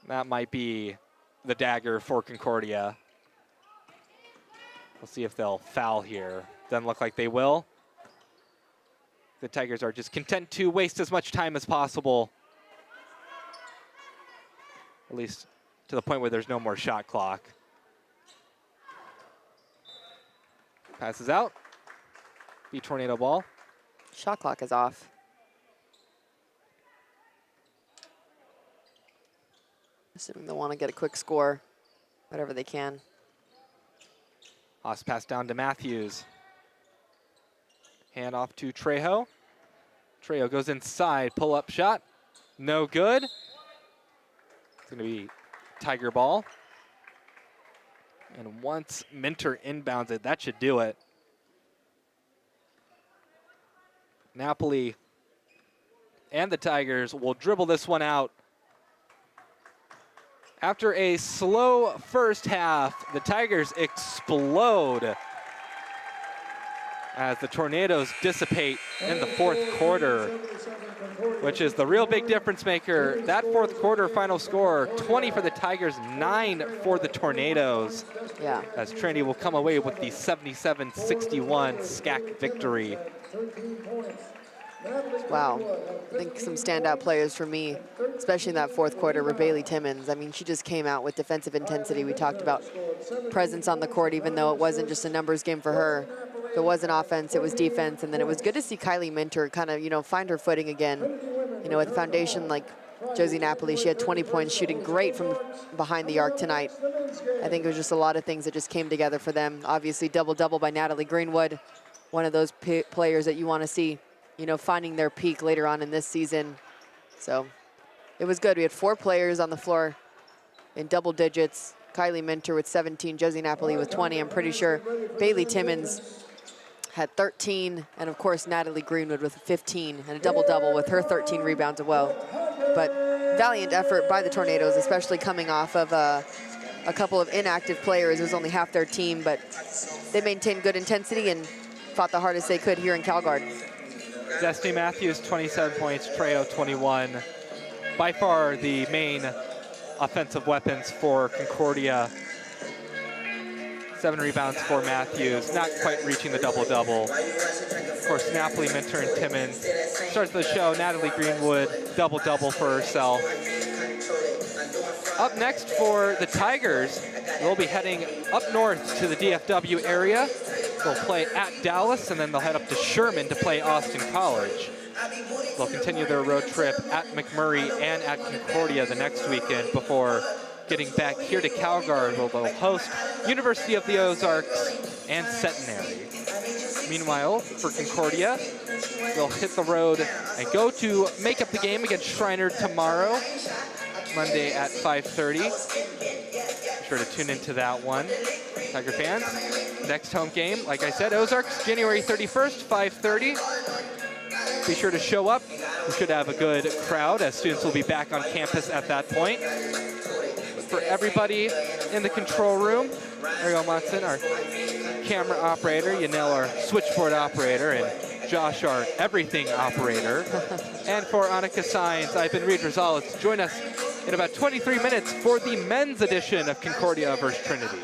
That might be the dagger for Concordia. We'll see if they'll foul here. Doesn't look like they will. The Tigers are just content to waste as much time as possible. At least to the point where there's no more shot clock. Passes out. Be Tornado ball. Shot clock is off. Assuming they'll want to get a quick score, whatever they can. Haas pass down to Matthews. Hand off to Trejo. Trejo goes inside, pull-up shot. No good. It's gonna be Tiger ball. And once Minter inbounds it, that should do it. Napoli and the Tigers will dribble this one out After a slow first half, the Tigers explode as the Tornadoes dissipate in the fourth quarter, which is the real big difference maker. That fourth quarter final score, 20 for the Tigers, 9 for the Tornadoes. Yeah. As Trinity will come away with the 77-61 SCAC victory. Wow. I think some standout players for me, especially in that fourth quarter, were Bailey Timmons. I mean, she just came out with defensive intensity. We talked about presence on the court, even though it wasn't just a numbers game for her. If it wasn't offense, it was defense. And then it was good to see Kylie Minter kind of, you know, find her footing again. You know, with a foundation like Josie Napoli, she had 20 points, shooting great from behind the arc tonight. I think it was just a lot of things that just came together for them. Obviously, double-double by Natalie Greenwood, one of those players that you want to see, you know, finding their peak later on in this season. So it was good. We had 4 players on the floor in double digits. Kylie Minter with 17, Josie Napoli with 20. I'm pretty sure Bailey Timmons had 13, and of course Natalie Greenwood with 15 and a double-double with her 13 rebounds as well. But valiant effort by the Tornadoes, especially coming off of a couple of inactive players. It was only half their team, but they maintained good intensity and fought the hardest they could here in CalGuard. Destiny Matthews, 27 points, Trejo, 21. By far the main offensive weapons for Concordia. 7 rebounds for Matthews, not quite reaching the double-double. Of course, Napoli, Minter, and Timmons. Starts the show, Natalie Greenwood, double-double for herself. Up next for the Tigers, they'll be heading up north to the DFW area. They'll play at Dallas, and then they'll head up to Sherman to play Austin College. They'll continue their road trip at McMurray and at Concordia the next weekend before getting back here to CalGuard, where they'll host University of the Ozarks and Centenary. Meanwhile, for Concordia, they'll hit the road and go to make up the game against Shriner tomorrow, Monday at 5:30. Be sure to tune into that one, Tiger fans. Next home game, like I said, Ozarks, January 31st, 5:30. Be sure to show up. We should have a good crowd, as students will be back on campus at that point. For everybody in the control room, Ariel Monson, our camera operator, Yanel, our switchboard operator, and Josh, our everything operator. And for Annika Science, I've been Reed Rosales. Join us in about 23 minutes for the men's edition of Concordia versus Trinity.